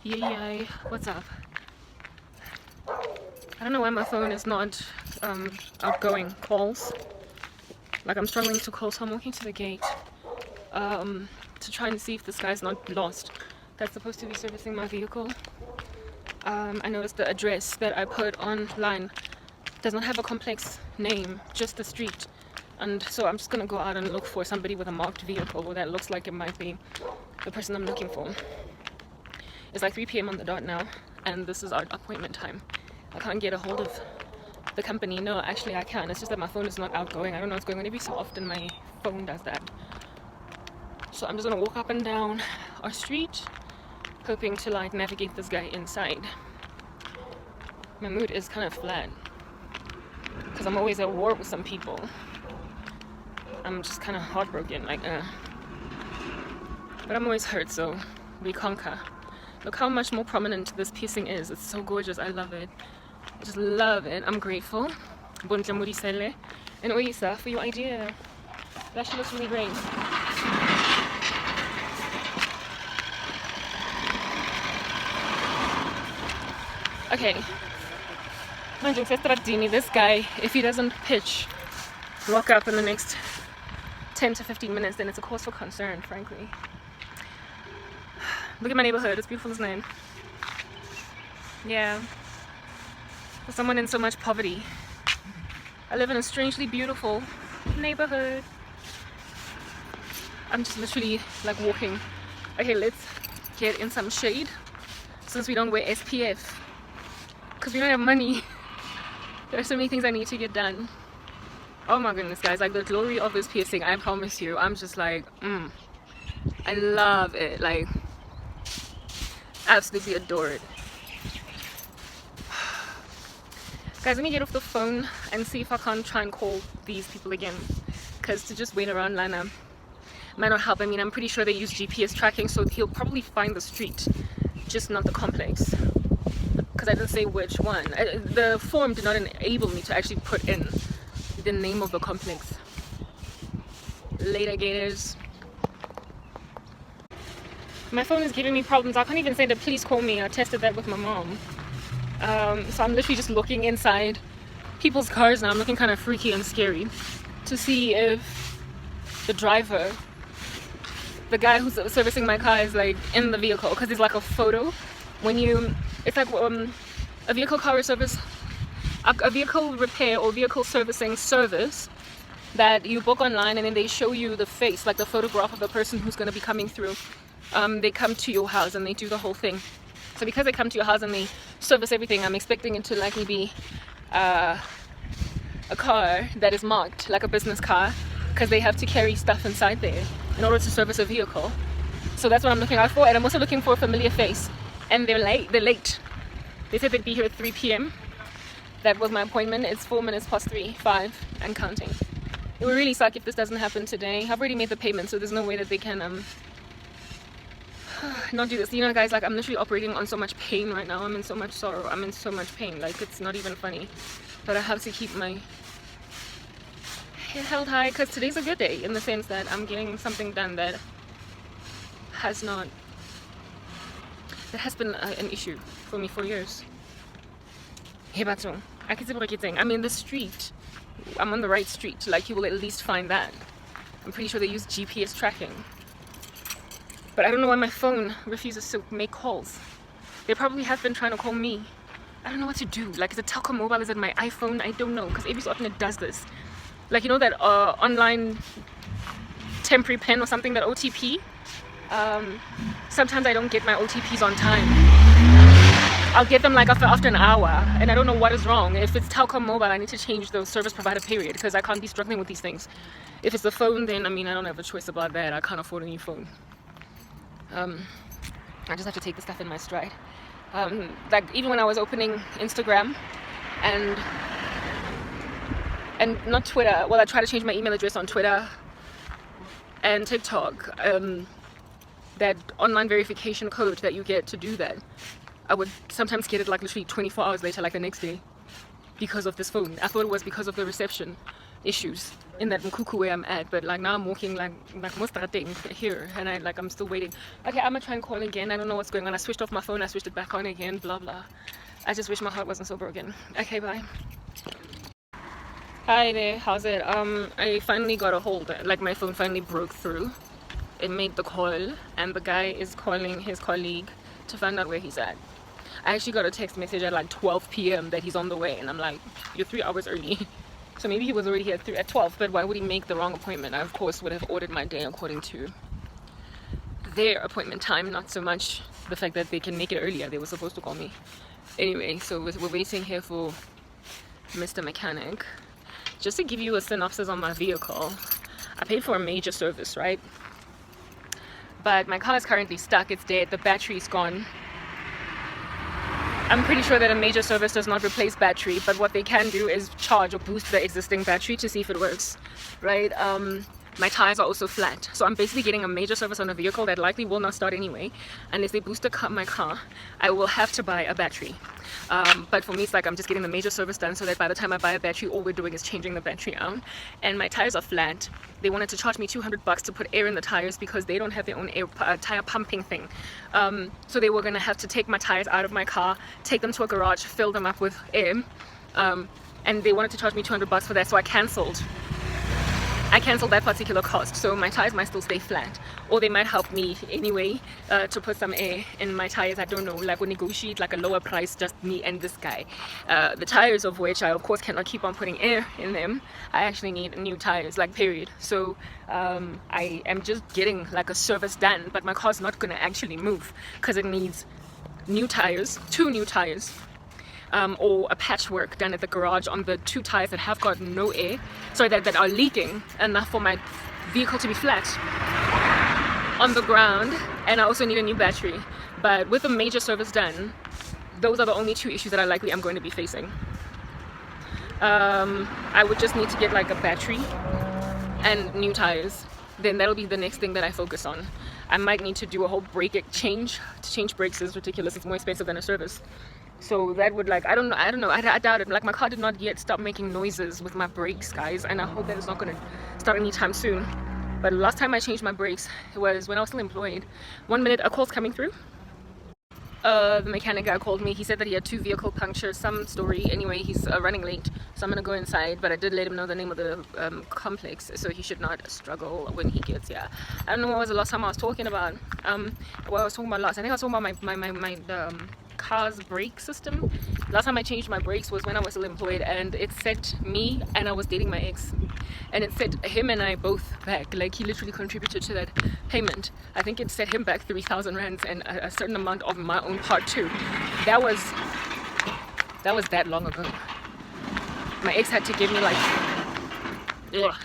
Yay, what's up? I don't know why my phone is not outgoing calls. Like, I'm struggling to call, so I'm walking to the gate to try and see if this guy's not lost. That's supposed to be servicing my vehicle. I noticed the address that I put online does not have a complex name, just the street. And so I'm just gonna go out and look for somebody with a marked vehicle that looks like it might be the person I'm looking for. It's like 3 p.m. on the dot now, and this is our appointment time. I can't get a hold of the company. No, actually I can. It's just that my phone is not outgoing. I don't know what's going on. Every so often my phone does that. So I'm just gonna walk up and down our street, hoping to like navigate this guy inside. My mood is kind of flat because I'm always at war with some people. I'm just kind of heartbroken, like, but I'm always hurt, so we conquer. Look how much more prominent this piercing is. It's so gorgeous. I love it. I just love it. I'm grateful. Bontle Murisele. And Oisa for your idea. That shit looks really great. Okay. This guy, if he doesn't pitch, lock up in the next 10 to 15 minutes, then it's a cause for concern, frankly. Look at my neighborhood. It's beautiful, isn't it? Yeah. For someone in so much poverty. I live in a strangely beautiful neighborhood. I'm just literally like walking. Okay, let's get in some shade since we don't wear SPF. Because we don't have money. There are so many things I need to get done. Oh my goodness, guys. Like, the glory of this piercing, I promise you. I'm just like, I love it. Like, absolutely adore it. Guys, let me get off the phone and see if I can't try and call these people again, because to just wait around Lana might not help. I mean, I'm pretty sure they use GPS tracking, so he'll probably find the street, just not the complex, because I didn't say which one. The form did not enable me to actually put in the name of the complex. Later, gators. My phone is giving me problems. I can't even say to please call me. I tested that with my mom. So I'm literally just looking inside people's cars now. I'm looking kind of freaky and scary to see if the driver, the guy who's servicing my car, is like in the vehicle, because there's like a photo when you, it's like a vehicle car service, a vehicle repair or vehicle servicing service that you book online, and then they show you the face, like the photograph of the person who's going to be coming through. They come to your house and they do the whole thing. So because they come to your house and they service everything, I'm expecting it to likely be a car that is marked like a business car, because they have to carry stuff inside there in order to service a vehicle. So that's what I'm looking out for. And I'm also looking for a familiar face. And they're late. They said they'd be here at 3 p.m. That was my appointment. It's 4 minutes past 3, 5 and counting. It would really suck if this doesn't happen today. I've already made the payment, so there's no way that they can not do this. You know, guys, like, I'm literally operating on so much pain right now. I'm in so much sorrow. I'm in so much pain. Like, it's not even funny. But I have to keep my head held high, because today's a good day in the sense that I'm getting something done that has been an issue for me for years. I'm in the street. I'm on the right street. Like, you will at least find that. I'm pretty sure they use GPS tracking. But I don't know why my phone refuses to make calls. They probably have been trying to call me. I don't know what to do. Like, is it Telkom Mobile? Is it my iPhone? I don't know, because every so often it does this. Like, you know that online temporary pin or something, that OTP? Sometimes I don't get my OTPs on time. I'll get them like after an hour, and I don't know what is wrong. If it's Telkom Mobile, I need to change the service provider, period, because I can't be struggling with these things. If it's the phone, then I mean, I don't have a choice about that. I can't afford a new phone. I just have to take the stuff in my stride. Like, even when I was opening Instagram and not Twitter, well, I tried to change my email address on Twitter and TikTok, that online verification code that you get to do that, I would sometimes get it like literally 24 hours later, like the next day, because of this phone. I thought it was because of the reception, issues in that Mkuku where I'm at, but like now I'm walking like Mostrateng here, and I'm still waiting. Okay, I'm gonna try and call again. I don't know what's going on. I switched off my phone, I switched it back on again, blah blah. I just wish my heart wasn't so broken. Okay, bye. Hi there, how's it? I finally got a hold, like my phone finally broke through. It made the call, and the guy is calling his colleague to find out where he's at. I actually got a text message at like 12 p.m. that he's on the way, and I'm like, you're 3 hours early. So maybe he was already here at 12, but why would he make the wrong appointment? I of course would have ordered my day according to their appointment time, not so much the fact that they can make it earlier. They were supposed to call me. Anyway, so we're waiting here for Mr. Mechanic. Just to give you a synopsis on my vehicle, I paid for a major service, right? But my car is currently stuck, it's dead, the battery's gone. I'm pretty sure that a major service does not replace battery, but what they can do is charge or boost the existing battery to see if it works, right? My tires are also flat, so I'm basically getting a major service on a vehicle that likely will not start anyway. Unless they boost my car, I will have to buy a battery. But for me, it's like I'm just getting the major service done so that by the time I buy a battery, all we're doing is changing the battery out. And my tires are flat. They wanted to charge me $200 to put air in the tires because they don't have their own tire pumping thing. So they were gonna have to take my tires out of my car, take them to a garage, fill them up with air, and they wanted to charge me $200 for that. So I cancelled that particular cost, so my tires might still stay flat, or they might help me anyway to put some air in my tires. I don't know, like we'll negotiate like a lower price, just me and this guy. The tires of which I of course cannot keep on putting air in them. I actually need new tires, like period. So I am just getting like a service done, but my car's not gonna actually move because it needs new tires, 2 new tires. Or a patchwork done at the garage on the 2 tires that have got no air, sorry, that are leaking enough for my vehicle to be flat on the ground. And I also need a new battery. But with a major service done, those are the only 2 issues that I likely am going to be facing. I would just need to get like a battery and new tires. Then that'll be the next thing that I focus on. I might need to do a whole brake change. To change brakes is ridiculous. It's more expensive than a service. So that would like, I don't know, I doubt it. Like my car did not yet stop making noises with my brakes, guys, and I hope that it's not going to start anytime soon. But last time I changed my brakes, it was when I was still employed. 1 minute, a call's coming through. The mechanic guy called me. He said that he had 2 vehicle punctures, some story. Anyway, he's running late, so I'm gonna go inside, but I did let him know the name of the complex, so he should not struggle when he gets here. I don't know what was the last time I was talking about. What I was talking about last, I think I was talking about my car's brake system. Last time I changed my brakes was when I was still employed, and it set me, and I was dating my ex, and it set him and I both back. Like he literally contributed to that payment. I think it set him back 3,000 rands and a certain amount of my own part too. That was that long ago. My ex had to give me like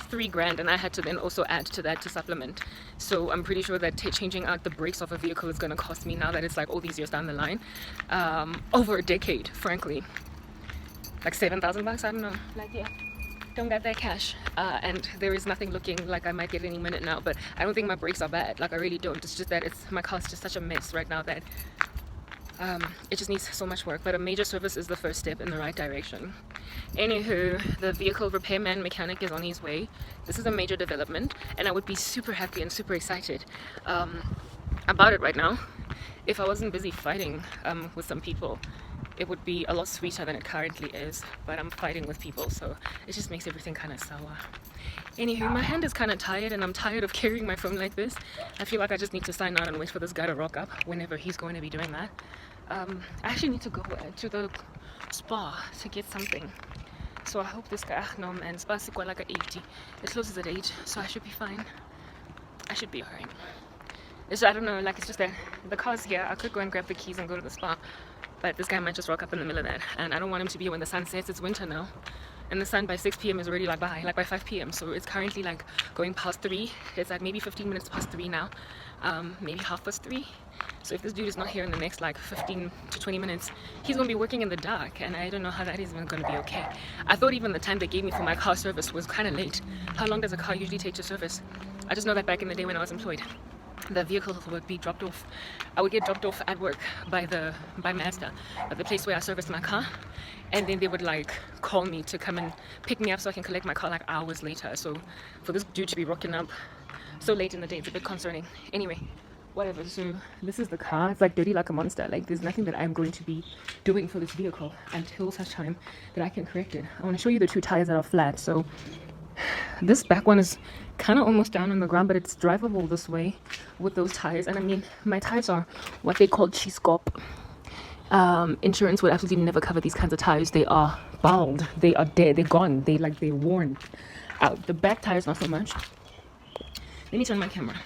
3 grand, and I had to then also add to that to supplement. So I'm pretty sure that changing out the brakes of a vehicle is going to cost me, now that it's like all these years down the line, over a decade, frankly, like 7,000 bucks. I don't know, like, yeah, don't got that cash, and there is nothing looking like I might get any minute now. But I don't think my brakes are bad, like I really don't. It's just that my car's just such a mess right now that it just needs so much work. But a major service is the first step in the right direction. Anywho, the vehicle repairman mechanic is on his way. This is a major development, and I would be super happy and super excited about it right now if I wasn't busy fighting with some people. It would be a lot sweeter than it currently is, but I'm fighting with people, so it just makes everything kind of sour. Anywho, my hand is kind of tired, and I'm tired of carrying my phone like this. I feel like I just need to sign out and wait for this guy to rock up whenever he's going to be doing that. I actually need to go to the spa to get something, so I hope this guy, no man, spa is like at 80. It closes at 8, so I should be fine. I should be alright. I don't know, like, it's just that the car's here. I could go and grab the keys and go to the spa, but this guy might just rock up in the middle of that, and I don't want him to be here when the sun sets. It's winter now, and the sun by 6 p.m. is already like by 5 p.m. so it's currently like going past 3. It's at maybe 15 minutes past 3 now, maybe 3:30. So if this dude is not here in the next like 15 to 20 minutes, he's gonna be working in the dark, and I don't know how that is even gonna be okay. I thought even the time they gave me for my car service was kind of late. How long does a car usually take to service? I just know that back in the day when I was employed, the vehicle would be dropped off. I would get dropped off at work by Mazda, at the place where I serviced my car, and then they would like call me to come and pick me up so I can collect my car like hours later. So for this dude to be rocking up so late in the day, it's a bit concerning. Anyway, whatever. So this is the car. It's like dirty like a monster. Like there's nothing that I'm going to be doing for this vehicle until such time that I can correct it. I want to show you the two tires that are flat. So this back one is kind of almost down on the ground, but it's drivable this way with those tires. And I mean, my tires are what they call cheese-cop. Insurance would absolutely never cover these kinds of tires. They are bald, they are dead, they're gone, they're worn out. The back tires not so much. Let me turn my camera.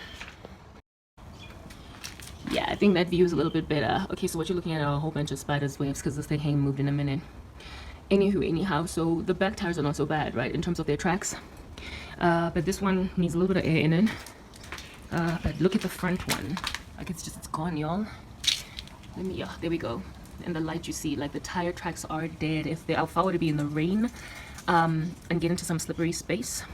Yeah, I think that view is a little bit better. Okay, so what you're looking at are a whole bunch of spiders webs because this thing ain't moved in a minute. Anyhow, so the back tires are not so bad, right, in terms of their tracks. But this one needs a little bit of air in it. But look at the front one. Like it's gone, y'all. There we go. And the light you see, like the tire tracks are dead. If I were to be in the rain and get into some slippery space.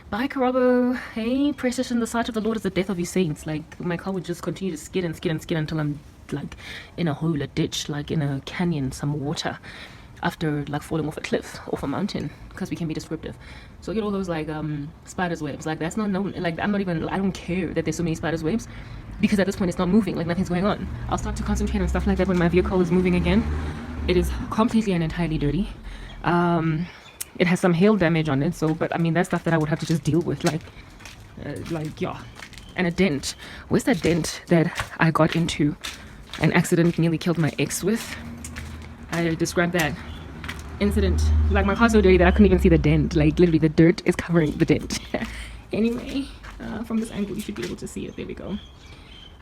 Bye, Karabo. Hey, precious in the sight of the Lord is the death of his saints. Like my car would just continue to skid and skid and skid until I'm like in a hole, a ditch, like in a canyon, some water, after like falling off a cliff, off a mountain, because we can be descriptive. So get all those like spiders webs, like that's not known. Like I don't care that there's so many spiders webs, because at this point it's not moving, like nothing's going on. I'll start to concentrate on stuff like that when my vehicle is moving again. It is completely and entirely dirty. It has some hail damage on it, so but I mean that's stuff that I would have to just deal with, like yeah. And a dent. Where's that dent that I got into an accident, nearly killed my ex with? I described that incident. Like my car's so dirty that I couldn't even see the dent. Like literally the dirt is covering the dent. Anyway, from this angle you should be able to see it. There we go.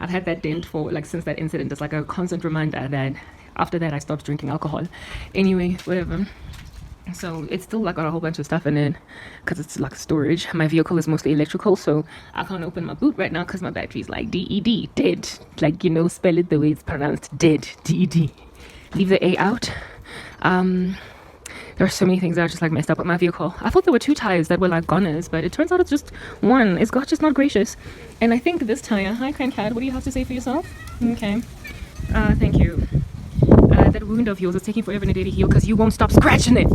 I've had that dent for like since that incident. It's like a constant reminder that after that I stopped drinking alcohol. Anyway, whatever. So it's still like got a whole bunch of stuff in it because it's like storage. My vehicle is mostly electrical, so I can't open my boot right now because my battery's like DED, dead. Like, you know, spell it the way it's pronounced, dead, DED. Leave the A out. There are so many things that are just like messed up with my vehicle. I thought there were two tires that were like goners, but it turns out it's just one. It's God just not gracious. And I think this tire, hi Kind Cat, what do you have to say for yourself? Okay, thank you. That wound of yours is taking forever and a day to heal because you won't stop scratching it.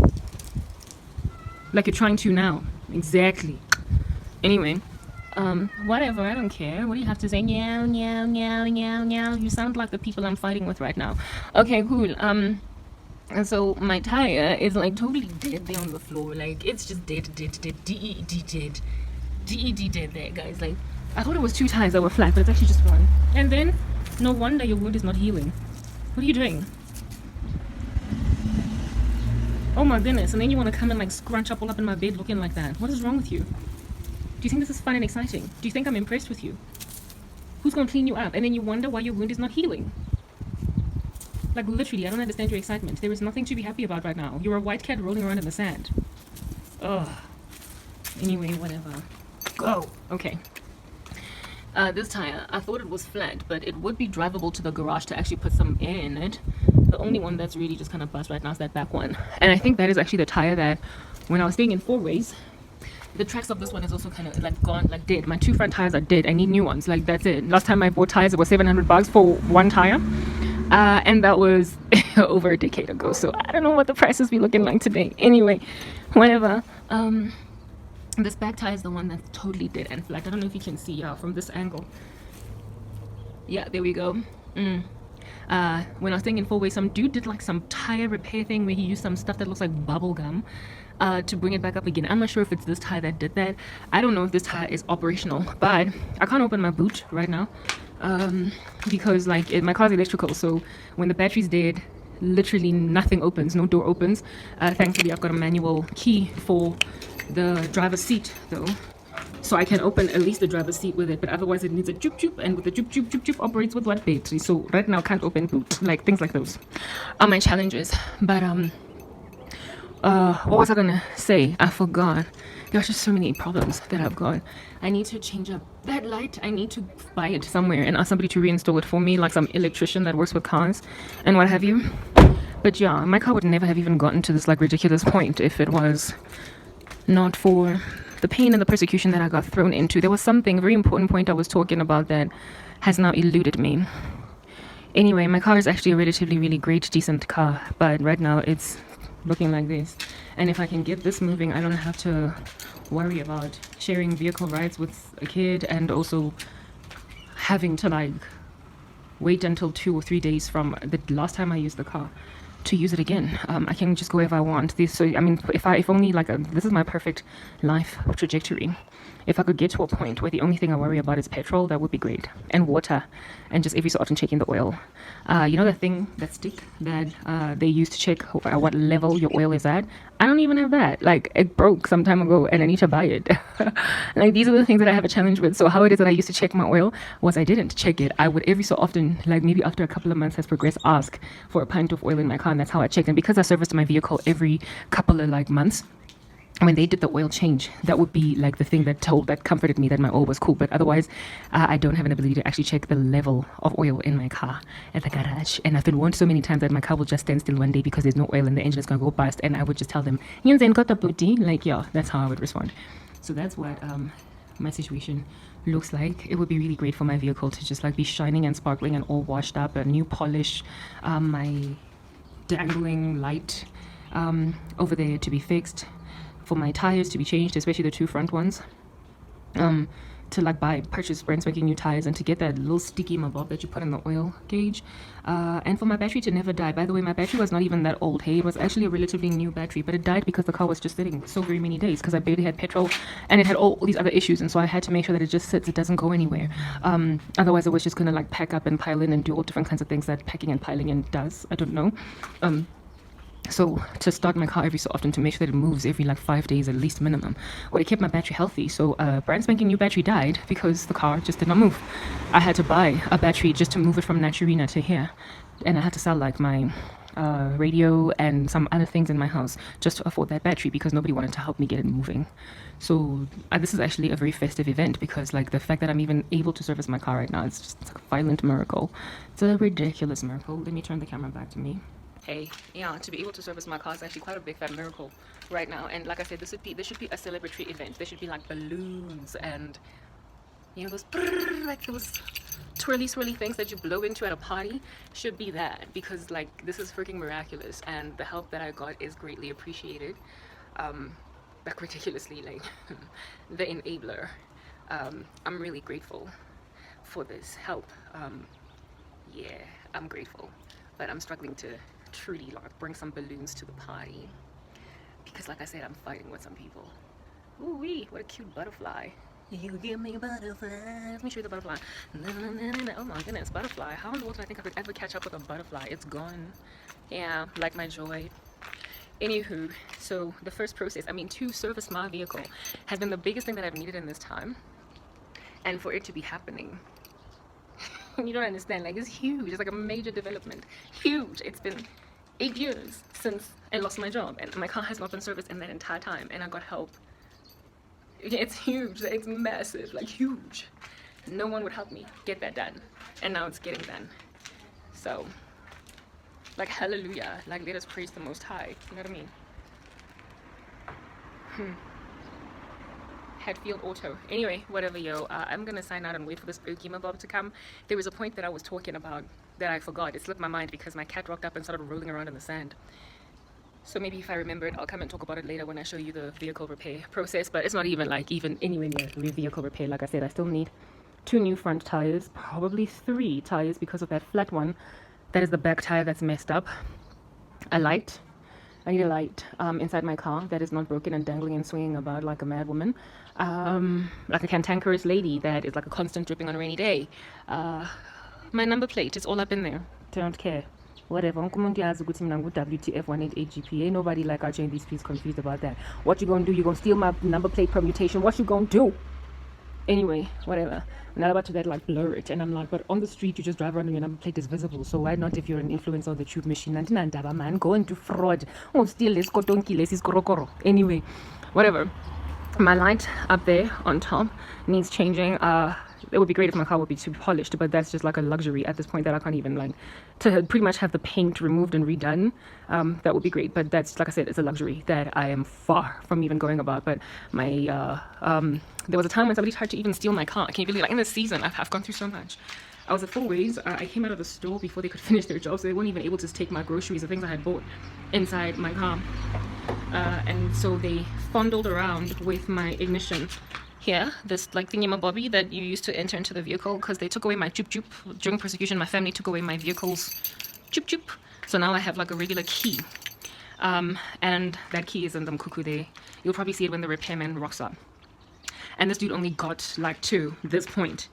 Like you're trying to now. Exactly. Anyway, whatever, I don't care. What do you have to say? Meow, meow, meow, meow, meow. You sound like the people I'm fighting with right now. Okay, cool. And so my tire is like totally dead there on the floor. Like it's just dead, D-E-D dead. D-E-D dead there, guys. Like I thought it was two tires that were flat, but it's actually just one. And then, no wonder your wound is not healing. What are you doing? Oh my goodness, and then you want to come and like scrunch up all up in my bed looking like that. What is wrong with you? Do you think this is fun and exciting? Do you think I'm impressed with you? Who's going to clean you up? And then you wonder why your wound is not healing. Like literally, I don't understand your excitement. There is nothing to be happy about right now. You're a white cat rolling around in the sand. Ugh. Anyway, whatever. Go. Okay. This tire, I thought it was flat, but it would be drivable to the garage to actually put some air in it. The only one that's really just kind of bust right now is that back one. And I think that is actually the tire that, when I was staying in Four Ways, the tracks of this one is also kind of like gone, like dead. My two front tires are dead. I need new ones. Like that's it. Last time I bought tires, it was $700 for one tire. And that was over a decade ago. So I don't know what the prices be looking like today. Anyway, whatever. This back tire is the one that's totally dead and flat. I don't know if you can see from this angle. Yeah, there we go. When I was staying in Four Ways, some dude did like some tire repair thing where he used some stuff that looks like bubble gum to bring it back up again. I'm not sure if it's this tire that did that. I don't know if this tire is operational, but I can't open my boot right now because like my car's electrical, so when the battery's dead, literally nothing opens, no door opens. Thankfully I've got a manual key for the driver's seat though, so I can open at least the driver's seat with it, but otherwise it needs a jup jup, and with the jup jup jup jup operates with what battery. So right now I can't open boot. Like things like those are my challenges. But what was I gonna say? I forgot. There's just so many problems that I've got. I need to change up that light. I need to buy it somewhere and ask somebody to reinstall it for me, like some electrician that works with cars and what have you. But yeah, my car would never have even gotten to this like ridiculous point if it was not for the pain and the persecution that I got thrown into. There was something, a very important point I was talking about that has now eluded me. Anyway, my car is actually a relatively really great, decent car, but right now it's looking like this. And if I can get this moving, I don't have to worry about sharing vehicle rides with a kid and also having to like wait until 2 or 3 days from the last time I used the car to use it again. I can just go wherever I want. This, I mean, if only like this is my perfect life trajectory. If I could get to a point where the only thing I worry about is petrol, that would be great, and water, and just every so often checking the oil. You know the thing, that stick that they use to check what level your oil is at? I don't even have that. Like, it broke some time ago and I need to buy it. Like, these are the things that I have a challenge with. So how it is that I used to check my oil was I didn't check it. I would every so often, like maybe after a couple of months has progressed, ask for a pint of oil in my car, and that's how I checked. And because I serviced my vehicle every couple of like months, when they did the oil change, that would be like the thing that comforted me that my oil was cool. But otherwise, I don't have an ability to actually check the level of oil in my car at the garage. And I've been warned so many times that my car will just stand still one day because there's no oil and the engine is going to go bust. And I would just tell them, like, yeah, that's how I would respond. So that's what my situation looks like. It would be really great for my vehicle to just like be shining and sparkling and all washed up, a new polish, my dangling light over there to be fixed, for my tires to be changed, especially the 2 front ones, to like purchase brand spanking new tires, and to get that little sticky mabob that you put in the oil gauge, and for my battery to never die. By the way, my battery was not even that old. Hey, it was actually a relatively new battery, but it died because the car was just sitting so very many days because I barely had petrol and it had all these other issues, and so I had to make sure that it just sits, it doesn't go anywhere. Otherwise it was just gonna like pack up and pile in and do all different kinds of things that packing and piling in does. I don't know. So to start my car every so often to make sure that it moves every like 5 days at least minimum, well, it kept my battery healthy. So brand spanking new battery died because the car just did not move. I had to buy a battery just to move it from Naturina to here, and I had to sell like my radio and some other things in my house just to afford that battery because nobody wanted to help me get it moving. So this is actually a very festive event because like the fact that I'm even able to service my car right now, it's like a violent miracle. It's a ridiculous miracle. Let me turn the camera back to me. Hey, yeah, to be able to service my car is actually quite a big fat miracle right now. And like I said, this should be a celebratory event. There should be like balloons and, you know, those like those twirly swirly things that you blow into at a party. Should be that, because like this is freaking miraculous, and the help that I got is greatly appreciated. Like ridiculously, like the enabler. I'm really grateful for this help. Yeah, I'm grateful, but I'm struggling to truly like bring some balloons to the party because like I said, I'm fighting with some people. Ooh wee, what a cute butterfly. You give me a butterfly. Let me show you the butterfly. Oh my goodness, butterfly. How in the world did I think I could ever catch up with a butterfly? It's gone. Yeah, like my joy. Anywho, so the first process, to service my vehicle has been the biggest thing that I've needed in this time, and for it to be happening, you don't understand, like it's huge. It's like a major development. Huge. It's been 8 years since I lost my job, and my car has not been serviced in that entire time, and I got help. It's huge. It's massive, like huge. No one would help me get that done, and now it's getting done. So like hallelujah, like let us praise the Most High. You know what I mean? Hatfield Auto. Anyway, whatever, yo. I'm gonna sign out and wait for this Okima Bob to come. There was a point that I was talking about that I forgot. It slipped my mind because my cat rocked up and started rolling around in the sand. So maybe if I remember it, I'll come and talk about it later when I show you the vehicle repair process. But it's not even anywhere near vehicle repair. Like I said, I still need 2 new front tires, probably 3 tires because of that flat one. That is the back tire that's messed up. A light. I need a light inside my car that is not broken and dangling and swinging about like a mad woman. Like a cantankerous lady that is like a constant dripping on a rainy day. My number plate is all up in there. Don't care. Whatever. WTF 188 GPA. Nobody like our these please confused about that. What you gonna do? You gonna steal my number plate permutation? What you gonna do? Anyway, whatever. I'm not about to blur it, and I'm like, but on the street you just drive around and your number plate is visible. So why not if you're an influencer on the tube machine? Man, go into fraud. Oh, steal this kotonki, this is korokoro. Anyway, whatever. My light up there on top needs changing. it would be great if my car would be too polished, but that's just like a luxury at this point that I can't even like to pretty much have the paint removed and redone. That would be great, but that's, like I said, it's a luxury that I am far from even going about. But my there was a time when somebody tried to even steal my car. I can't believe, like, in this season I've gone through so much. I was at Fourways. I came out of the store before they could finish their job, so they weren't even able to take my groceries, the things I had bought, inside my car. And so they fondled around with my ignition here, this like thingy-mabobby that you used to enter into the vehicle, because they took away my chup-chup. During persecution, my family took away my vehicle's chup-chup. So now I have like a regular key. And that key is in the Mkuku there. You'll probably see it when the repairman rocks up. And this dude only got like to this point.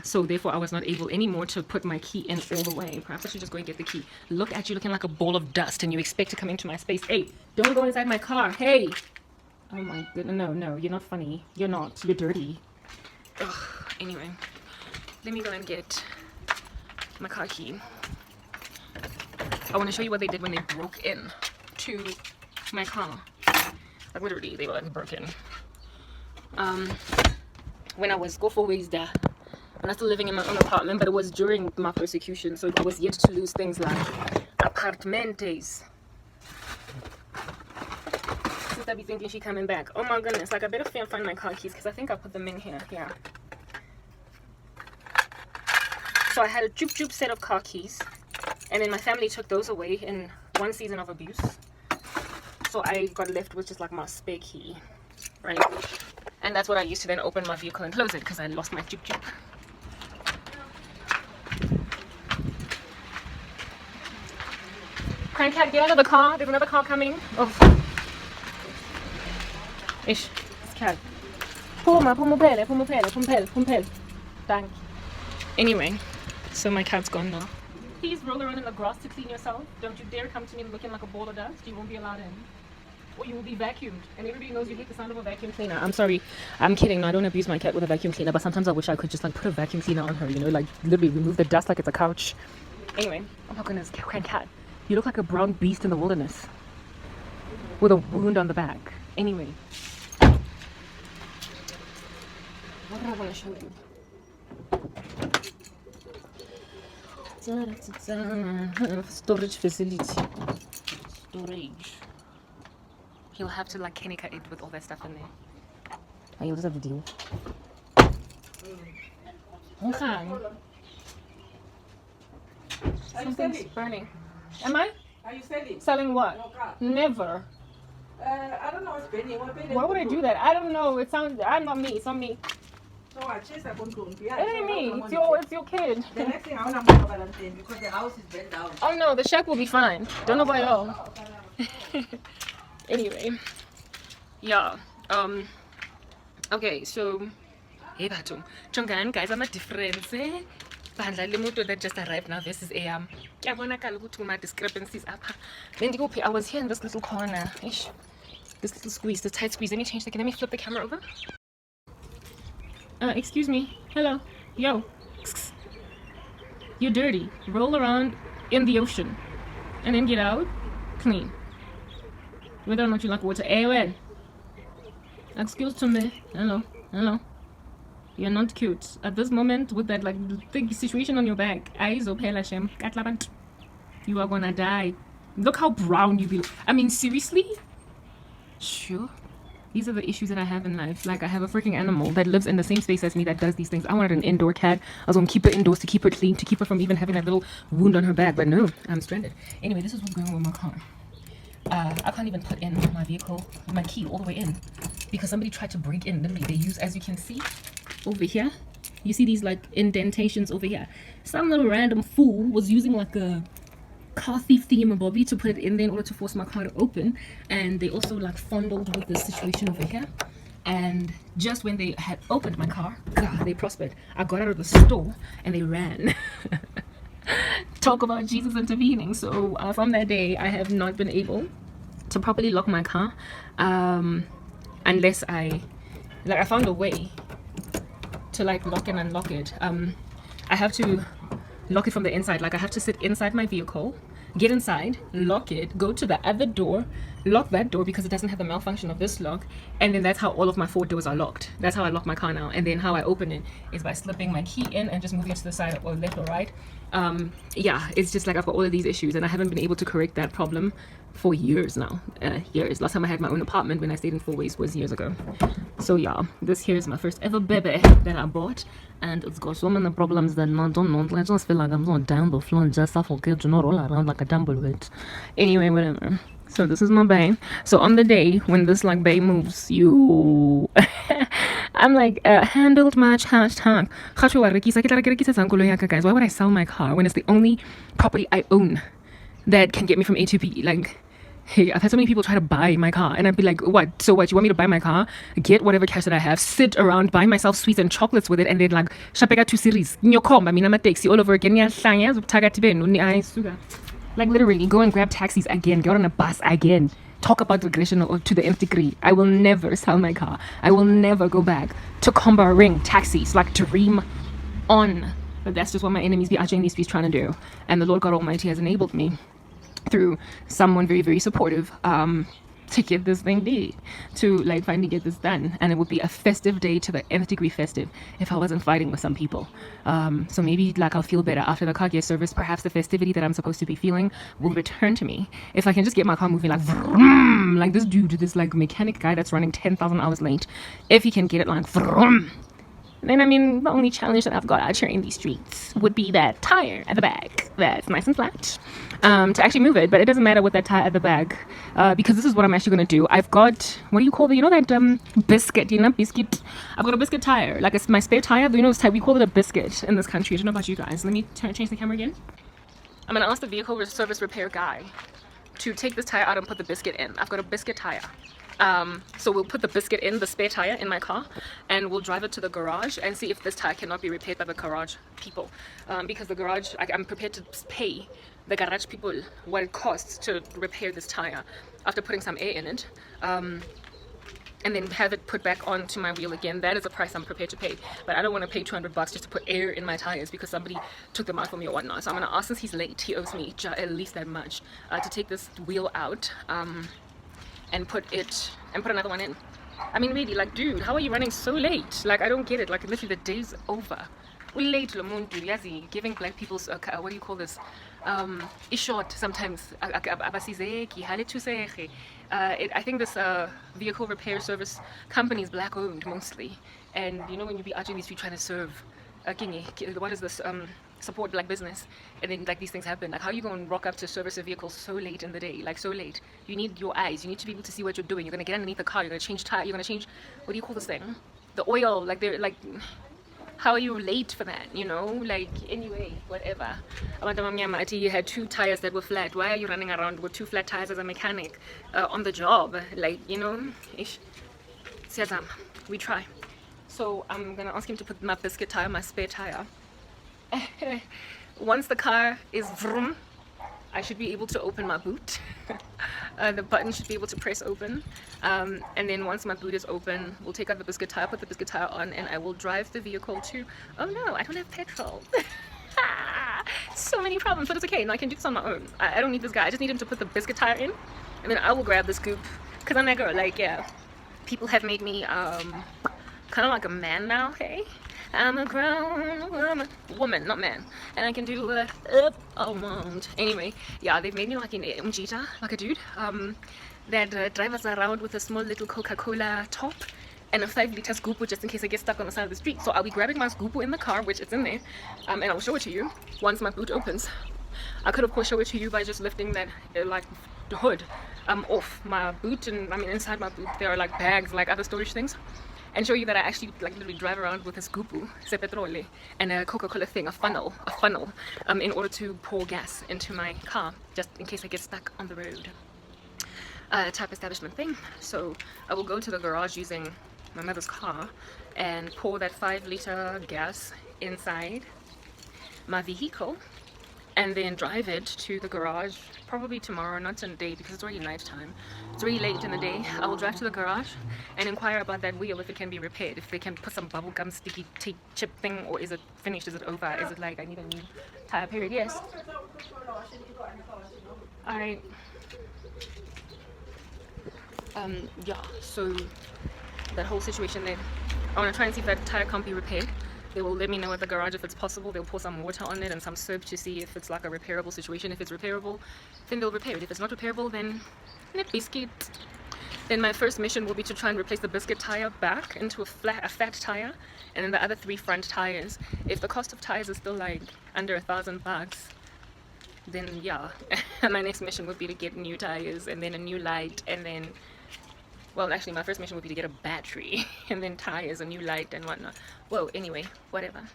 So therefore I was not able anymore to put my key in all the way. Perhaps I should just go and get the key. Look at you looking like a ball of dust and you expect to come into my space. Hey, don't go inside my car. Hey. Oh my goodness. No, you're not funny. You're not. You're dirty. Ugh. Anyway, let me go and get my car key. I want to show you what they did when they broke in to my car. Like literally, they were like broken. When I was go for ways there. I'm still living in my own apartment, but it was during my persecution, so I was yet to lose things like apartmentes. Since I be thinking she coming back. Oh my goodness, like I better find my car keys because I think I put them in here. Yeah. So I had a jup set of car keys, and then my family took those away in one season of abuse. So I got left with just like my spare key, right? And that's what I used to then open my vehicle and close it because I lost my jup. Crankcat, get out of the car. There's another car coming. Oh. Ish. This cat. Pumpel. Thank. Anyway, so my cat's gone now. Please roll around in the grass to clean yourself. Don't you dare come to me looking like a ball of dust. You won't be allowed in. Or you will be vacuumed. And everybody knows you hate the sound of a vacuum cleaner. I'm sorry. I'm kidding. No, I don't abuse my cat with a vacuum cleaner. But sometimes I wish I could just like put a vacuum cleaner on her. You know, like literally remove the dust like it's a couch. Anyway. Oh my goodness. Cat. You look like a brown beast in the wilderness. With a wound on the back. Anyway. What do I want to show you? Storage facility. Storage. He'll have to like Kenika it with all that stuff in there. Oh, you'll just have to deal. Okay. Something's burning. Am I? Are you selling? Selling what? No car. Never. I don't know what's burning. Why would I do that? I don't know. It sounds. I'm not me. It's not me. So I chase up on It ain't me. It's your kid. The next thing I want to know about them because the house is burnt down. Oh no, the shack will be fine. Don't know about y'all. Anyway, yeah. Okay, so hey Batum. Chongan, guys, I'm a difference. Bandla Limuto that just arrived now versus AM. My discrepancies up. Then I was here in this little corner. Ish. This little squeeze, this tight squeeze. Let me change the camera. Let me flip the camera over. Excuse me. Hello. Yo. You're dirty. Roll around in the ocean. And then get out clean. Whether or not you like water. Hey, well. Excuse me. Hello. You're not cute. At this moment, with that like big situation on your back, eyes open, Hashem. You are gonna die. Look how brown you be. I mean, seriously? Sure. These are the issues that I have in life. Like, I have a freaking animal that lives in the same space as me that does these things. I wanted an indoor cat. I was gonna keep her indoors to keep her clean, to keep her from even having that little wound on her back. But no, I'm stranded. Anyway, this is what's going on with my car. I can't even put in my vehicle, my key all the way in because somebody tried to break in. Literally, they use, as you can see over here, you see these like indentations over here. Some little random fool was using like a car thief thingy-mabobby to put it in there in order to force my car to open, and they also like fondled with this situation over here. And just when they had opened my car, God, they prospered. I got out of the store and they ran. Talk about Jesus intervening. So from that day, I have not been able to properly lock my car unless I found a way to like lock and unlock it. I have to lock it from the inside. Like I have to sit inside my vehicle, get inside, lock it, go to the other door, lock that door because it doesn't have the malfunction of this lock, and then that's how all of my 4 doors are locked. That's how I lock my car now. And then how I open it is by slipping my key in and just moving it to the side or left or right. Yeah, it's just like I've got all of these issues, and I haven't been able to correct that problem for years now. Years. Last time I had my own apartment when I stayed in Four Ways was years ago. So yeah, this here is my first ever baby that I bought, and it's got so many problems that I don't know. I just feel like I'm going down the floor and just suffocate, you know, roll around like a tumbleweed. Anyway, whatever. So this is my bae. So on the day when this like bae moves, you I'm like handled much hashtag. Guys, why would I sell my car when it's the only property I own that can get me from A to B? Like, hey, I've had so many people try to buy my car, and I'd be like, what? So what? You want me to buy my car, get whatever cash that I have, sit around, buy myself sweets and chocolates with it, and then like shapeka 2 series. I mean, I'm a taxi all over again. Like literally, go and grab taxis again, get on a bus again, talk about regression to the nth degree. I will never sell my car. I will never go back to Comba Ring taxis, like dream on. But that's just what my enemies be in these streets trying to do. And the Lord God Almighty has enabled me through someone very, very supportive to get this thing done, to like finally get this done. And it would be a festive day to the nth degree festive if I wasn't fighting with some people. So maybe like I'll feel better after the car gets service. Perhaps the festivity that I'm supposed to be feeling will return to me if I can just get my car moving like vroom, like this dude, this like mechanic guy that's running 10,000 hours late. If he can get it like vroom, then I mean the only challenge that I've got out here in these streets would be that tire at the back that's nice and flat, to actually move it. But it doesn't matter with that tire at the back, because this is what I'm actually going to do. I've got, what do you call it, you know that biscuit, biscuit. I've got a biscuit tire, like it's my spare tire. You know this type, we call it a biscuit in this country. I don't know about you guys. Let me change the camera again. I'm going to ask the vehicle service repair guy to take this tire out and put the biscuit in. I've got a biscuit tire. So we'll put the biscuit in, the spare tire in my car, and we'll drive it to the garage and see if this tire cannot be repaired by the garage people, because the garage, I'm prepared to pay the garage people what it costs to repair this tire after putting some air in it, and then have it put back onto my wheel again. That is a price I'm prepared to pay, but I don't want to pay $200 just to put air in my tires because somebody took them out for me or whatnot. So I'm going to ask, since he's late, he owes me at least that much, to take this wheel out, and put another one in. I mean, really, like, dude, how are you running so late? Like, I don't get it. Like, literally the day's over. We're late, giving black people's what do you call this, is short sometimes. I think this vehicle repair service company is black owned mostly, and you know, when you be out in the street trying to serve what is this, support black business, and then like these things happen. Like, how are you going to rock up to service a vehicle so late in the day? Like, so late. You need your eyes. You need to be able to see what you're doing. You're going to get underneath the car. You're going to change tire. You're going to change, what do you call this thing? The oil. Like, they're like, how are you late for that? You know, like, anyway, whatever. You had 2 tires that were flat. Why are you running around with 2 flat tires as a mechanic on the job? Like, you know, we try. So I'm going to ask him to put my biscuit tire, my spare tire. Once the car is vroom, I should be able to open my boot. The button should be able to press open, and then once my boot is open, we'll take out the biscuit tire, put the biscuit tire on, and I will drive the vehicle to, oh no, I don't have petrol. So many problems, but it's okay. No, I can do this on my own. I don't need this guy. I just need him to put the biscuit tire in, and then I will grab the scoop, because I'm that girl. Like, yeah, people have made me kind of like a man now, hey? I'm a grown woman, not man, and I can do what I want. Anyway, yeah, they've made me like an umjita, like a dude that drives us around with a small little Coca-Cola top and a 5-liter scoop, just in case I get stuck on the side of the street. So I'll be grabbing my scoop in the car, which is in there, and I'll show it to you once my boot opens. I could of course show it to you by just lifting that like the hood off my boot, and I mean inside my boot there are like bags, like other storage things, and show you that I actually like literally drive around with a scoop, petrole, and a Coca-Cola thing, a funnel, in order to pour gas into my car, just in case I get stuck on the road. Type establishment thing. So I will go to the garage using my mother's car and pour that 5-liter gas inside my vehicle, and then drive it to the garage probably tomorrow, not today because it's already night time. It's really late in the day. I will drive to the garage and inquire about that wheel, if it can be repaired, if they can put some bubblegum sticky tape chip thing, or is it finished, is it over, is it like I need a new tire period? Yes. Alright. Yeah, so that whole situation there, I want to try and see if that tire can't be repaired. They will let me know at the garage if it's possible. They'll pour some water on it and some soap to see if it's like a repairable situation. If it's repairable, then they'll repair it. If it's not repairable, then net biscuit. Then my first mission will be to try and replace the biscuit tire back into a fat tire, and then the other 3 front tires. If the cost of tires is still like under $1,000, then yeah, my next mission would be to get new tires and then a new light, and then, well, actually my first mission would be to get a battery and then tires, a new light and whatnot. Whoa, anyway, whatever.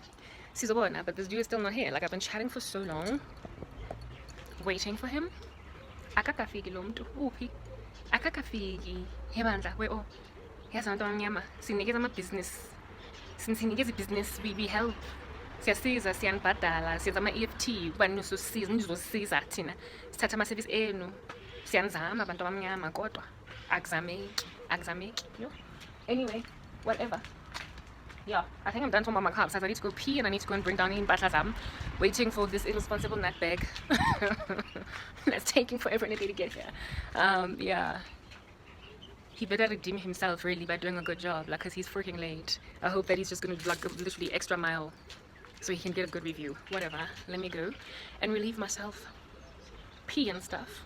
Sizobona, but this dude is still not here. Like, I've been chatting for so long, waiting for him. Akakafiki lo mntu uphi? Akakafiki. Hebandla, we-o. Yazi abantu abamnyama, sinikeza ama-business. Sinikeza i-business, we help. Siyasiza, siyanibhadala, siyenza ama-EFT, ubani nizosiza thina. Sithatha ama-service enu. Siyanizama abantu abamnyama, kodwa akuzameki, yo. Anyway, whatever. Yeah, I think I'm done talking about my carbs. I need to go pee and I need to go and bring down in Batlazam, waiting for this irresponsible nutbag that's taking forever and a day to get here. Yeah, he better redeem himself really by doing a good job, like, cause he's freaking late. I hope that he's just gonna do like literally extra mile so he can get a good review. Whatever, let me go and relieve myself, pee and stuff,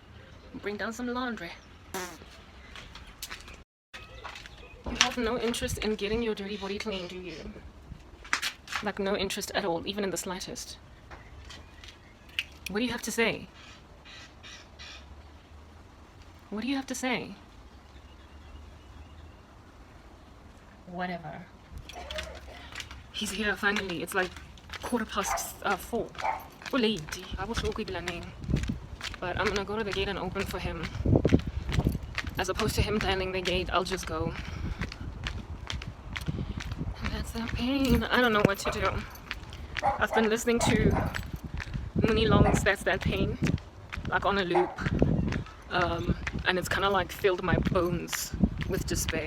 bring down some laundry. You have no interest in getting your dirty body clean, do you? Like, no interest at all, even in the slightest. What do you have to say? What do you have to say? Whatever. He's here finally. It's like 4:15. For late. I was so quick name. But I'm gonna go to the gate and open for him. As opposed to him dialing the gate, I'll just go. That's the pain. I don't know what to do. I've been listening to Mooney Long's That's That Pain, like on a loop. And it's kind of like filled my bones with despair.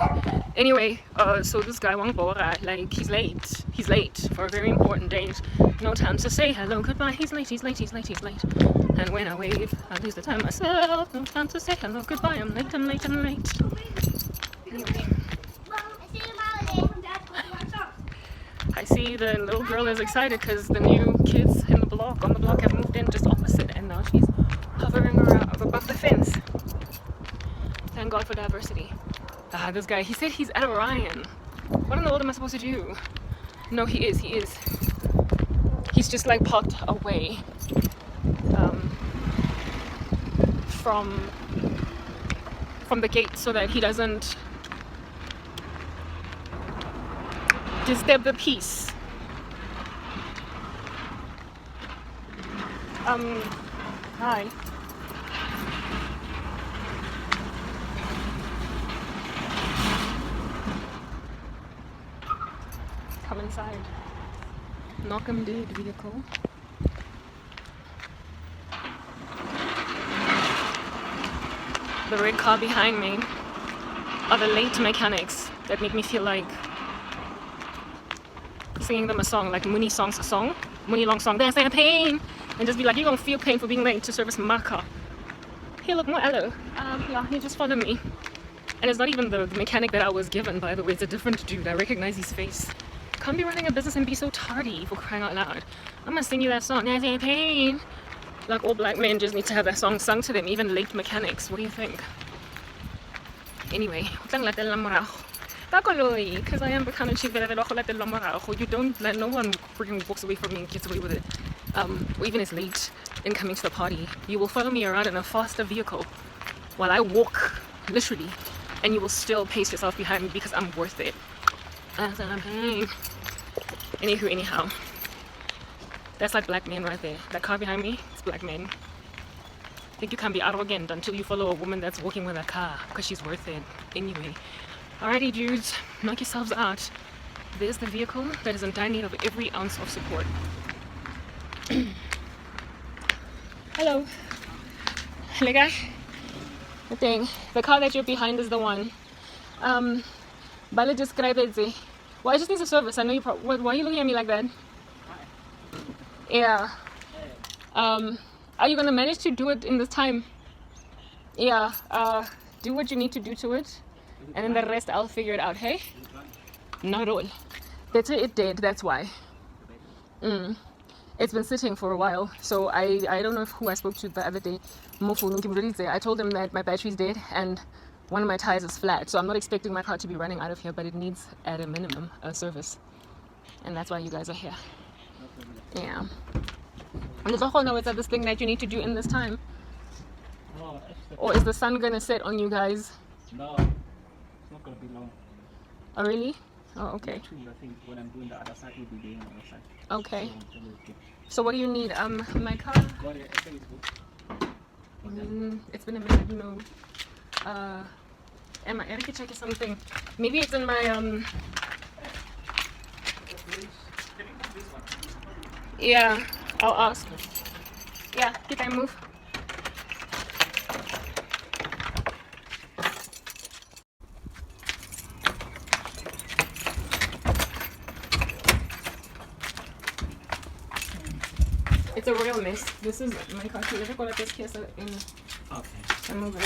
Anyway, so this guy Wang Bora, like, he's late for a very important date. No time to say hello, goodbye. He's late. And when I wave, I lose the time myself. No time to say hello, goodbye. I'm late. Anyway, I see the little girl is excited because the new kids on the block have moved in just opposite, and now she's hovering around above the fence. Thank God for diversity. This guy, he said he's at Orion. What in the world am I supposed to do? No, he is. He's just like parked away from the gate so that he doesn't disturb the peace. Hi. Come inside. Knock 'em dead, vehicle. The red car behind me are the late mechanics that make me feel like singing them a song, like Mooney Long song, That's That Pain, and just be like, you're gonna feel pain for being late to service my car. Hey, look, more hello. Yeah, he just followed me. And it's not even the mechanic that I was given, by the way. It's a different dude. I recognize his face. Can't be running a business and be so tardy, for crying out loud. I'm gonna sing you that song, That's That Pain. Like, all black men just need to have that song sung to them, even late mechanics. What do you think? Anyway, because I am the kind of chick that you don't let no one freaking walks away from me and gets away with it. Or even is late in coming to the party. You will follow me around in a faster vehicle while I walk, literally, and you will still pace yourself behind me because I'm worth it. Anyhow, that's like black men right there. That car behind me, it's black men. I think you can't be arrogant until you follow a woman that's walking with a car because she's worth it. Anyway, alrighty dudes, knock yourselves out. There's the vehicle that is in dire need of every ounce of support. Hello. Hello guy. The thing, the car that you're behind is the one. Bale describe it. Why just needs a service? I know you why are you looking at me like that? Yeah. Are you gonna manage to do it in this time? Yeah. Do what you need to do to it. and then the rest I'll figure it out. Hey, not at all. Better it did. That's why. It's been sitting for a while, so I don't know who I spoke to the other day. I told him that my battery's dead and one of my tires is flat, so I'm not expecting my car to be running out of here, but it needs at a minimum a service, and that's why you guys are here. Yeah. And there's also no, it's this thing that you need to do in this time. No, Or is the sun gonna set on you guys? no, it's not gonna be long. Oh really? Oh okay. Two, I think when I'm doing the other side, we'll be doing the other side. Okay. So, okay. So what do you need? My car? Got it. I think it's good. It's been a minute, you know. Am I can check something? Maybe it's in my Yeah, I'll ask. Yeah, can I move? It's a real mess. This is my car. You ever got this case in Okay. a movie?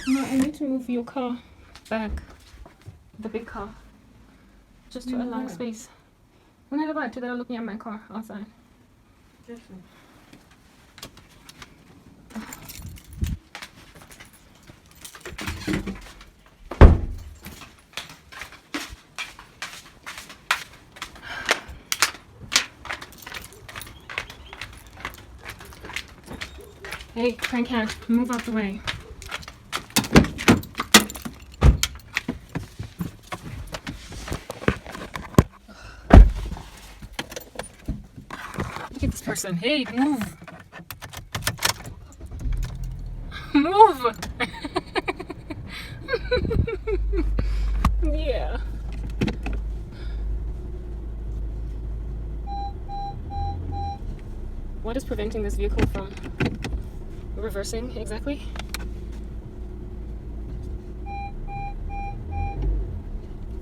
No, I need to move your car back. The big car. Just to allow space. When I go back to that, looking at my car outside. Hey, crank hat, move out the way. Look at this person. Hey, move. Move. Yeah. What is preventing this vehicle from reversing exactly?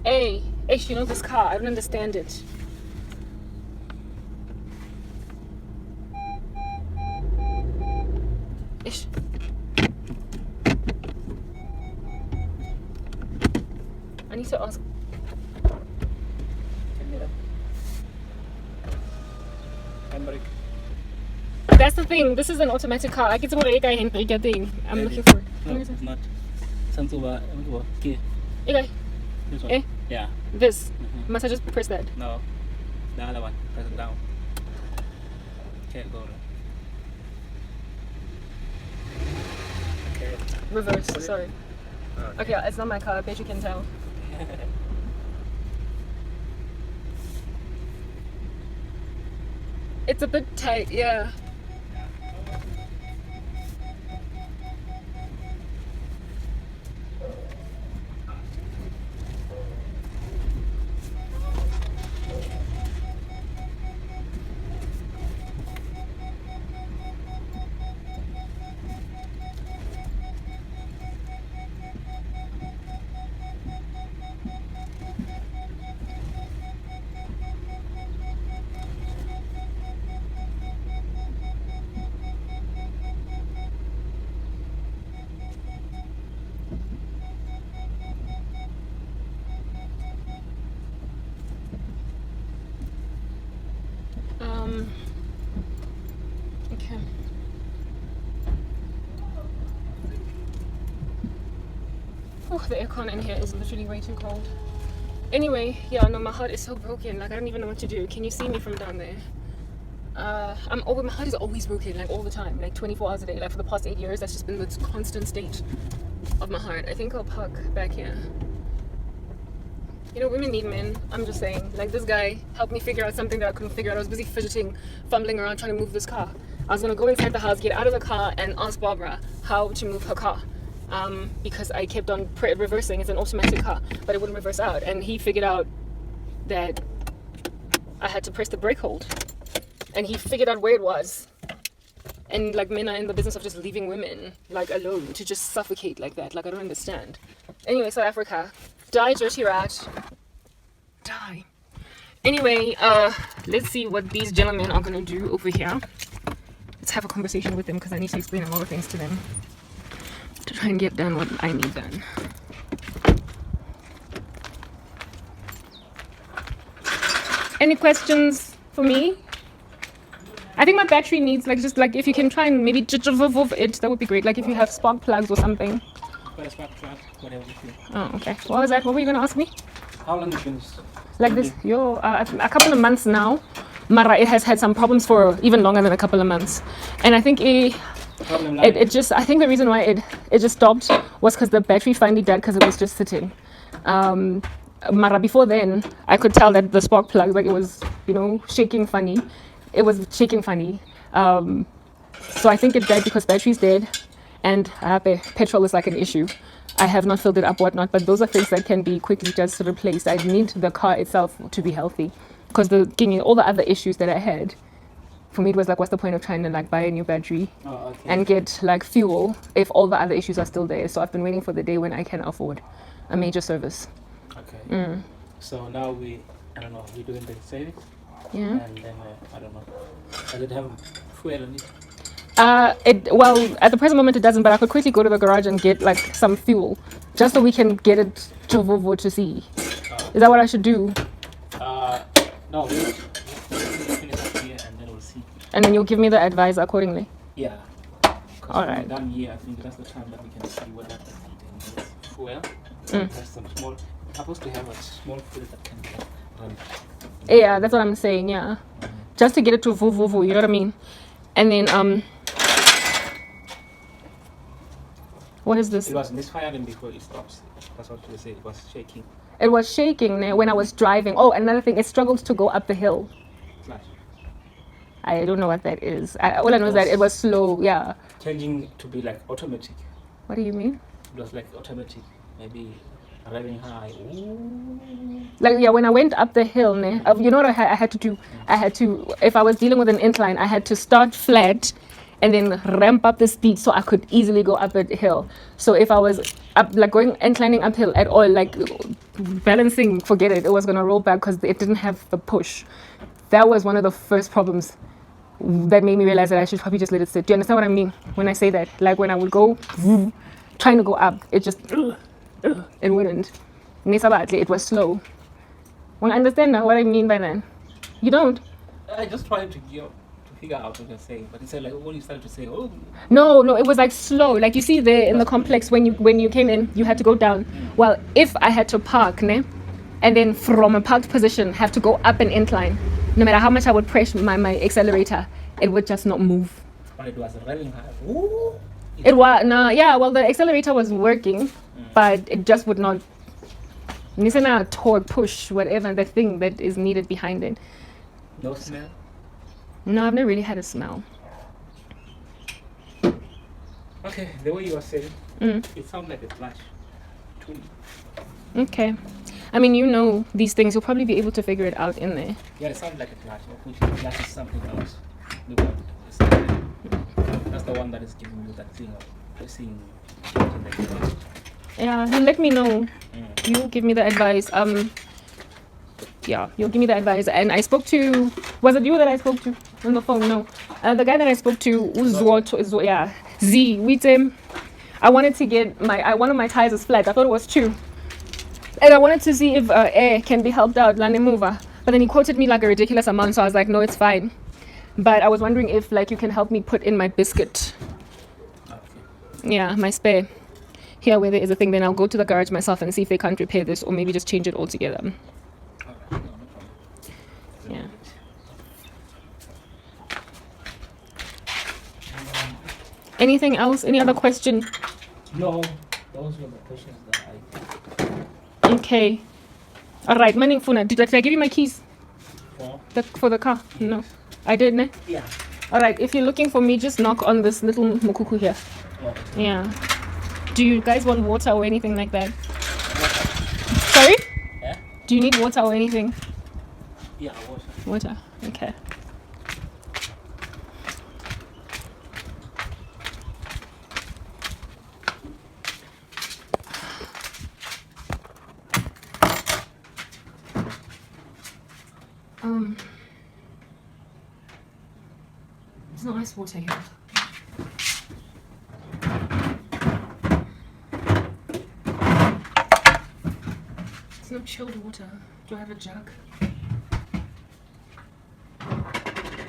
Hey, you know this car, I don't understand it. Ish. I need to ask. Handbrake. That's the thing, this is an automatic car. I get to handbrake thing. I'm looking for it. No, it's not. Sansuba, okay. Okay, This one. Eh? Yeah. this. Must I just press that? No. The other one. Press it down. Okay, go. Okay. Reverse, sorry. Okay. Okay, it's not my car, I bet you can tell. It's a bit tight, yeah. Okay. Oh, the aircon in here is literally way too cold. Anyway, yeah, no, my heart is so broken. Like, I don't even know what to do. Can you see me from down there? My heart is always broken, like all the time, like 24 hours a day. Like for the past 8 years, that's just been this constant state of my heart. I think I'll park back here. You know, women need men. I'm just saying. Like, this guy helped me figure out something that I couldn't figure out. I was busy fidgeting, fumbling around trying to move this car. I was gonna go inside the house, get out of the car, and ask Barbara how to move her car. Because I kept on reversing. It's an automatic car, but it wouldn't reverse out. And he figured out that I had to press the brake hold. And he figured out where it was. And like, men are in the business of just leaving women like alone to just suffocate like that. Like, I don't understand. Anyway, South Africa, die dirty rat. die. Anyway, let's see what these gentlemen are gonna do over here. Let's have a conversation with them because I need to explain a lot of things to them to try and get done what I need done. Any questions for me? I think my battery needs just if you can try and maybe it, that would be great. Like if you have spark plugs or something. Got a spark plug, whatever you feel. Oh, okay. What was that? What were you gonna ask me? How long has it been? Like this, a couple of months now. Mara, it has had some problems for even longer than a couple of months, and I think it just. I think the reason why it just stopped was because the battery finally died because it was just sitting. Mara, before then, I could tell that the spark plug, it was, shaking funny. It was shaking funny. So I think it died because battery's dead, and petrol is like an issue. I have not filled it up, whatnot, but those are things that can be quickly just replaced. I need the car itself to be healthy, because all the other issues that I had, for me it was like, what's the point of trying to buy a new battery and get fuel if all the other issues are still there? So I've been waiting for the day when I can afford a major service. Okay. So now we're doing the service. Yeah. And then I don't know. Does it have fuel in it? Well, at the present moment it doesn't, but I could quickly go to the garage and get some fuel, just so we can get it to Volvo to see. Is that what I should do? No, we'll finish up here and then we'll see. And then you'll give me the advice accordingly. Yeah. All right. Done here, I think that's the time that we can see what happens. Fuel. There's some small. We're supposed to have a small fuel that can run. Yeah, that's what I'm saying. Yeah, just to get it to Volvo, you know what I mean? And then what is this? It was misfiring before it stops. That's what you say. It was shaking. It was shaking when I was driving. Oh, another thing, it struggled to go up the hill. Flash. I don't know what that is. All I know is that it was slow. Yeah. Changing to be automatic. What do you mean? It was automatic. Maybe arriving high. Ooh. When I went up the hill, you know what I had to do? I had to, if I was dealing with an incline, I had to start flat and then ramp up the speed so I could easily go up a hill. So if I was up, inclining uphill at all, balancing, forget it, it was gonna roll back because it didn't have the push. That was one of the first problems that made me realize that I should probably just let it sit. Do you understand what I mean when I say that? When I would go, trying to go up, it just, it wouldn't. It was slow. Well, understand now what I mean by that? You don't? I just tried to figure out what you're saying, but it's when you started to say, oh. No, it was slow. You see there in the complex when you came in, you had to go down. Well, if I had to park, and then from a parked position have to go up an incline, no matter how much I would press my accelerator, it would just not move. But it was running high. Ooh. It was well, the accelerator was working, but it just would not. Nisana torque push whatever the thing that is needed behind it. No smell? No, I've never really had a smell. Okay, the way you were saying, it sounds like a flash to me. Okay. I mean, these things, you'll probably be able to figure it out in there. Yeah, it sounds like a flash. Which flash is something else. That's the one that is giving you that thing of pressing. Yeah, you let me know. You give me the advice. Yeah, you'll give me the advice. And I spoke to, was it you that I spoke to on the phone? No. The guy that I spoke to, Z, with him. I wanted to get one of my tires is flat. I thought it was two. And I wanted to see if air can be helped out, Lane Mover. But then he quoted me a ridiculous amount, so I was like, no, it's fine. But I was wondering if you can help me put in my biscuit. Okay. Yeah, my spare. Here where there is a thing, then I'll go to the garage myself and see if they can't repair this or maybe just change it altogether. Okay. No problem. Yeah. Anything else? Any other question? No, those were the questions that Okay. Alright, Manning Funa, did I give you my keys? For the car? Yes. No. I didn't? Yeah. Alright, if you're looking for me, just knock on this little mukuku here. Okay. Yeah. Do you guys want water or anything like that? Sorry? Yeah? Do you need water or anything? Yeah, water. Water, okay. no ice water here. It's no chilled water. Do I have a jug?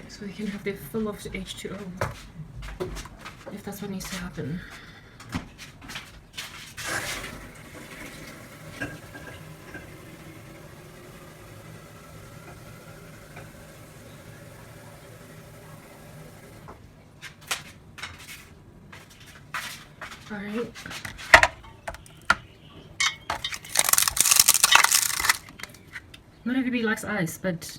So we can have their fill of H2O. If that's what needs to happen. Alright. Not everybody likes ice, but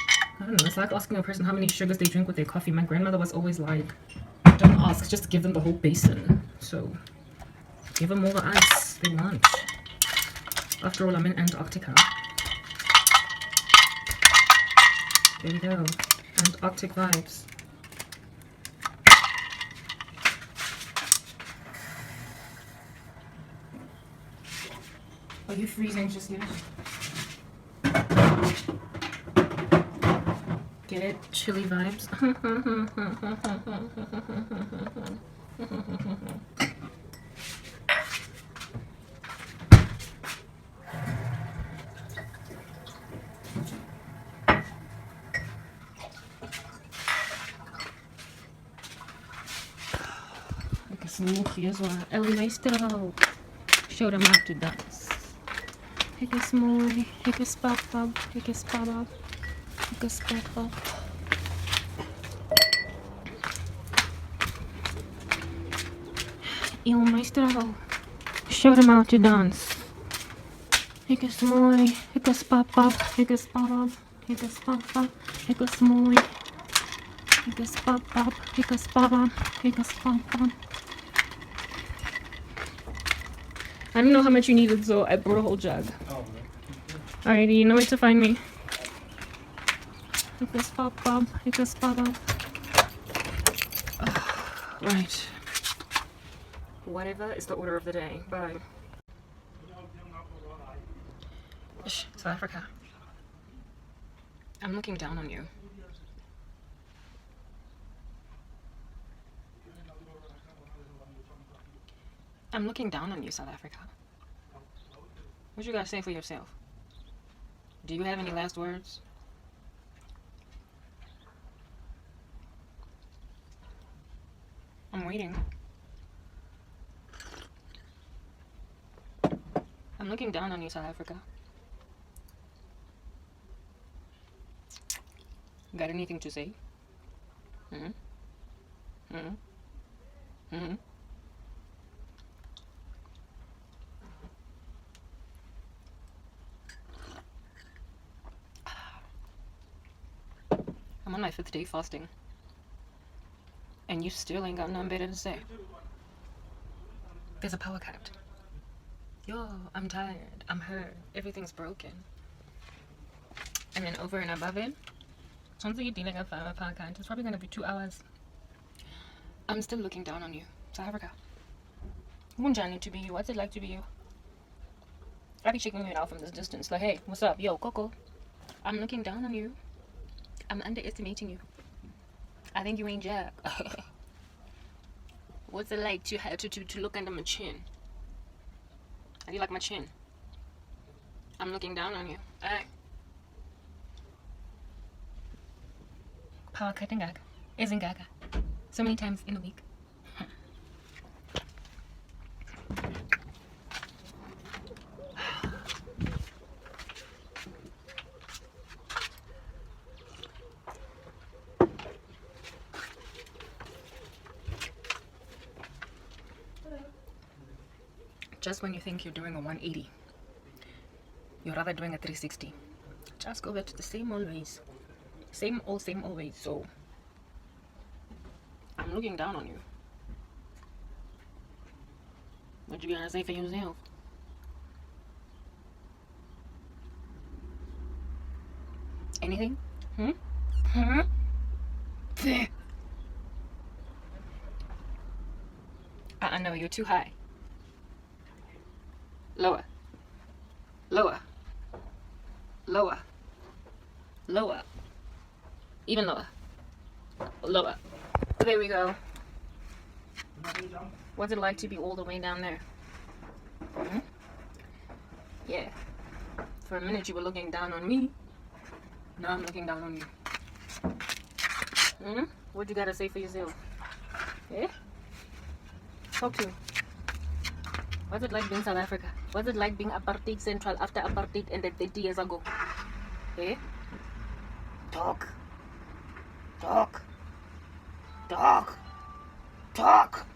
I don't know, it's like asking a person how many sugars they drink with their coffee. My grandmother was always like, don't ask, just give them the whole basin. So, give them all the ice they want. After all, I'm in Antarctica. There we go. Antarctic vibes. Are you freezing just yet? Get it? Chilly vibes. Lekker smootje zo. Ellie meester. Show them how to dance. Ik is mooi. Ik is papa. Ik is papa. Ik is papa. Heel meester. Show them how to dance. Ik is mooi. Ik is papa. Ik is papa. Ik is papa. Ik is mooi. Ik is papa. Ik is papa. Ik is papa. I don't know how much you needed, so I brought a whole jug. Oh, Alrighty, you know where to find me. Ik is papa. Ik is papa. Right. Whatever is the order of the day. Bye. Shh, South Africa. I'm looking down on you. I'm looking down on you, South Africa. What you gotta say for yourself? Do you have any last words? I'm waiting. I'm looking down on you, South Africa. Got anything to say? I'm on my 5th day fasting. And you still ain't got nothing better to say. There's a power cut. Yo, I'm tired. I'm hurt. Everything's broken. And then over and above it, something you think like a power cut. It's probably gonna be 2 hours. I'm still looking down on you, South Africa. Munjani to be you. What's it like to be you? I'll be checking you out from this distance. Like, hey, what's up? Yo, Coco. I'm looking down on you. I'm underestimating you. I think you ain't jack. What's it like to look under my chin? How do you like my chin? I'm looking down on you. Alright. Power cutting gaga. Isn't gaga. So many times in a week. Just when you think you're doing a 180, you're rather doing a 360. Just go back to the same old ways. Same old ways. So, I'm looking down on you. What you gotta say for yourself? Anything? No, you're too high. Lower. Lower. Lower. Lower. Even lower. Lower. There we go. What's it like to be all the way down there? Hmm? Yeah. For a minute you were looking down on me. Now I'm looking down on you. Hmm? What you gotta say for yourself? Yeah? Talk to me. What's it like being South Africa? What's it like being apartheid central after apartheid ended 30 years ago? Eh? Talk. Talk. Talk. Talk.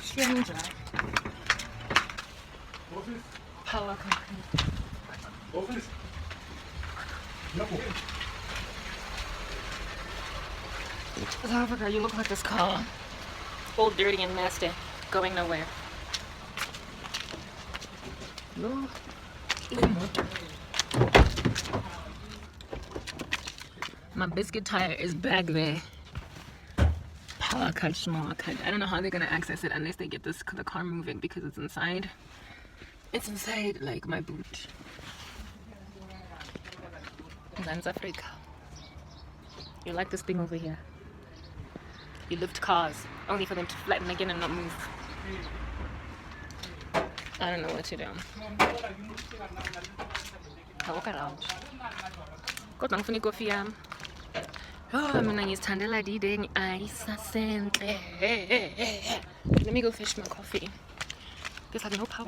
Stranger. Power company. Office. South Africa, you look like this car. All dirty and nasty. Going nowhere. No. My biscuit tire is back there. Power cut, small cut. I don't know how they're gonna access it unless they get the car moving because it's inside. It's inside like my boot. South Africa. You like this thing over here. You lift cars only for them to flatten again and not move. I don't know what to do. I walk around. Kodwa ngifuna ikofi yami. Oh, mina ngizithandela dide ayisasenhle. Let me go fetch my coffee. There's like no power.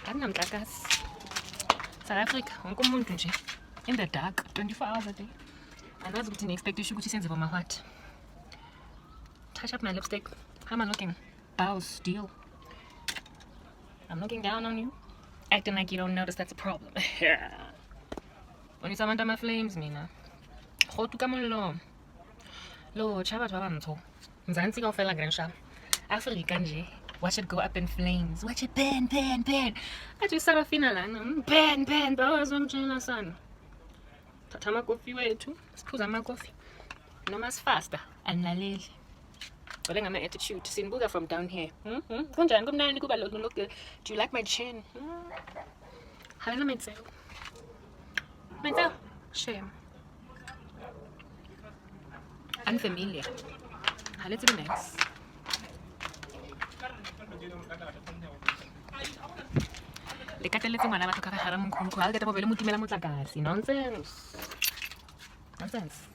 Akunamdlakazi. South Africa, wonke umuntu nje in the dark 24 hours a day. Andazi ukuthi ne-expect ukuthi senze my heart. Touch up my lipstick. How am I looking? Bows, deal. I'm looking down on you. Acting like you don't notice that's a problem. When you summon my flames, mina. Khotu ka mollo. Lo, chaba chaba mtho. Mzansi kaofela grensha. Afrika nje. Watch it go up in flames. Watch it burn, burn, burn. I just Sarafina lana. Burn, burn, bows umtshela son. Thatha amakofi wethu. Siphuza amakofi. Noma sifasta. Anlaleli. But I'm attitude. Sinbuga from down here. Kunjani kumnandi kuba look good. Do you like my chin? How do I make it? Mental? Shame. Unfamiliar. How let's be next. Le kateletse ngwana batho ka re hara mokhukhu ha le keta bobele motimela motlakase. Nonsense. Nonsense.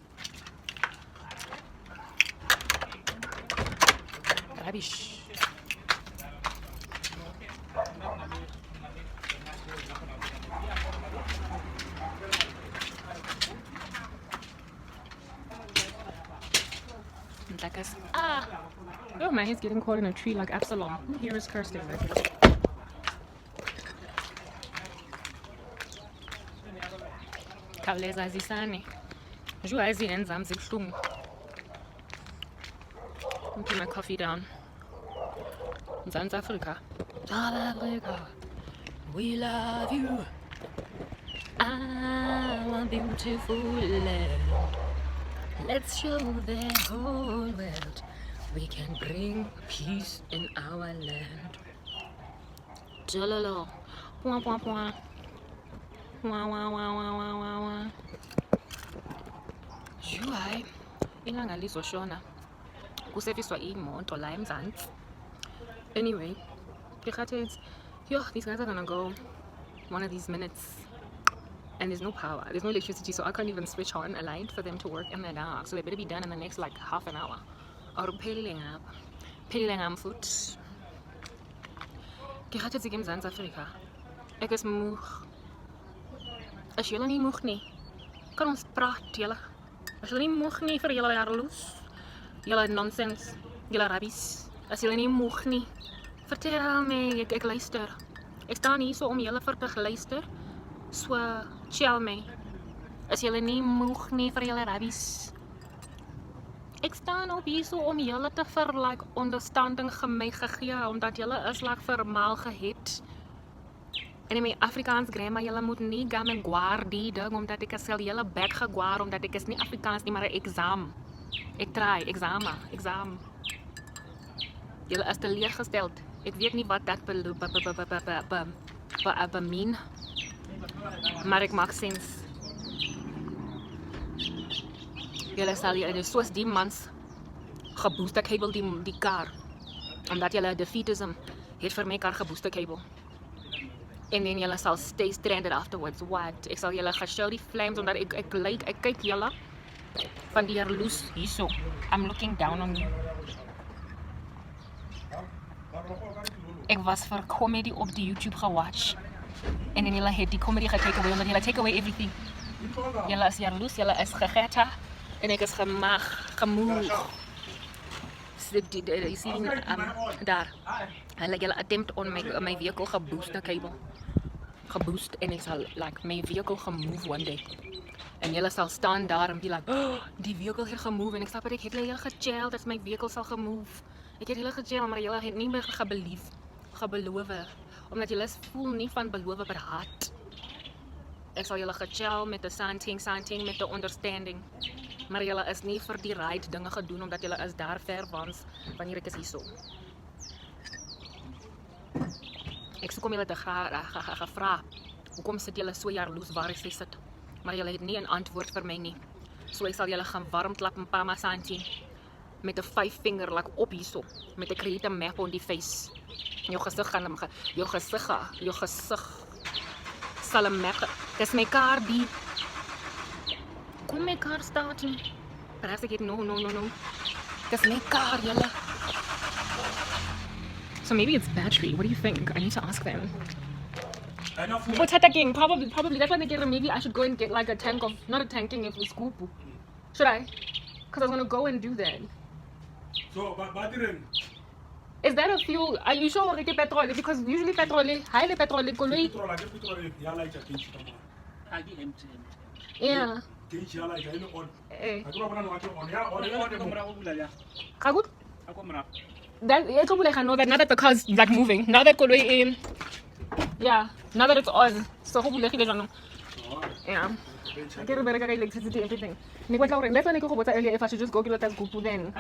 Rubbish. Oh man, he's getting caught in a tree like Absalom. Here is Kirsten. Khawuleza zisane. Jua eziyenza mzibhlungu. Put my coffee down. South Africa. South Africa. We love you. Our beautiful land. Let's show the whole world we can bring peace in our land. Jalala. Wah wah wah. Wah wah wah wah wah wah wah. Jua ilanga lizoshona. Kuseviswa imoto la eMzansi. Anyway, these guys are gonna go one of these minutes and there's no power, there's no electricity, so I can't even switch on a light for them to work in the dark, so they better be done in the next like half an hour or pelling up foot. Ke gatetse ke eMzansi Afrika. Ek is moeg. As julle nie moeg nie, kan ons praat julle. As julle nie moeg nie vir julle jarloes. Julle nonsense, julle rabbies. As julle nie moeg nie, vertel my, ek luister. Ek staan hier so om julle vir te luister. So, chill my. As julle nie moeg nie vir julle rabbies. Ek staan op hier so om julle te vir like onderstanding gegee, omdat julle is like vermaal gehet. En my Afrikaans grammar, julle moet nie gaan met gwaar die ding, omdat ek sal julle bek gegwaar, omdat ek is nie Afrikaans nie, maar 'n exam. Ek try, exam. Julle is teleurgesteld. Ek weet nie wat dat bedoel, mean. Maar ek maak sens. Julle sal hier dus soos die mans gebooste kabel die kar. Omdat julle defeatism het vir my kar gebooste kabel. En dan julle sal stay stranded afterwards. What? Ek sal julle geshow die flames omdat ek kyk julle van die jaloes hierso. I'm looking down on you. Ek was vir comedy op die YouTube gewatch. En dan julle het die comedy getake away omdat julle take away everything. Julle is jaloes, julle is gegeta en ek is gemoeg. You see daar. Julle attempt on my vehicle geboost na kabel. Geboost en ek sal like my vehicle gemove one day. En julle sal staan daar en be like, oh, die vehicle het gemove en ek sal ek het julle gechilled dat my vehicle sal gemove. Ek het julle gechilled maar julle het nie meer gebeloof. Omdat julle voel nie van beloof behaat. Ek sal julle gechill met 'n something met 'n understanding. Maar julle is nie vir die right dinge gedoen omdat julle is daar ver wans wanneer ek is hierso. Ek soek om julle te gevra. Hoekom sit julle so jaloes waar ek sit? Maar julle het nie 'n antwoord vir my nie. So ek sal julle gaan warm klap en Pama Santi met 'n 5-vinger like op hierso met 'n create map on die face. Jou gesig sal 'n map. Dis my kar die. Kom my kar start nie. Perhaps ek het no. Dis my kar julle. So maybe it's battery. What do you think? I need to ask them. What's attacking? Probably. That's why they get. Maybe I should go and get like a tank of, not a tanking of scoop. Should I? Because I was gonna go and do that. So, battery. Is that a fuel? Are you sure it's petrol? Because usually highly petrol, yeah. Good. I know that now that the car's like moving, now that now that it's on, so hopefully yeah. I get better electricity, everything. That's why I go earlier if I should just go get that Gupu then.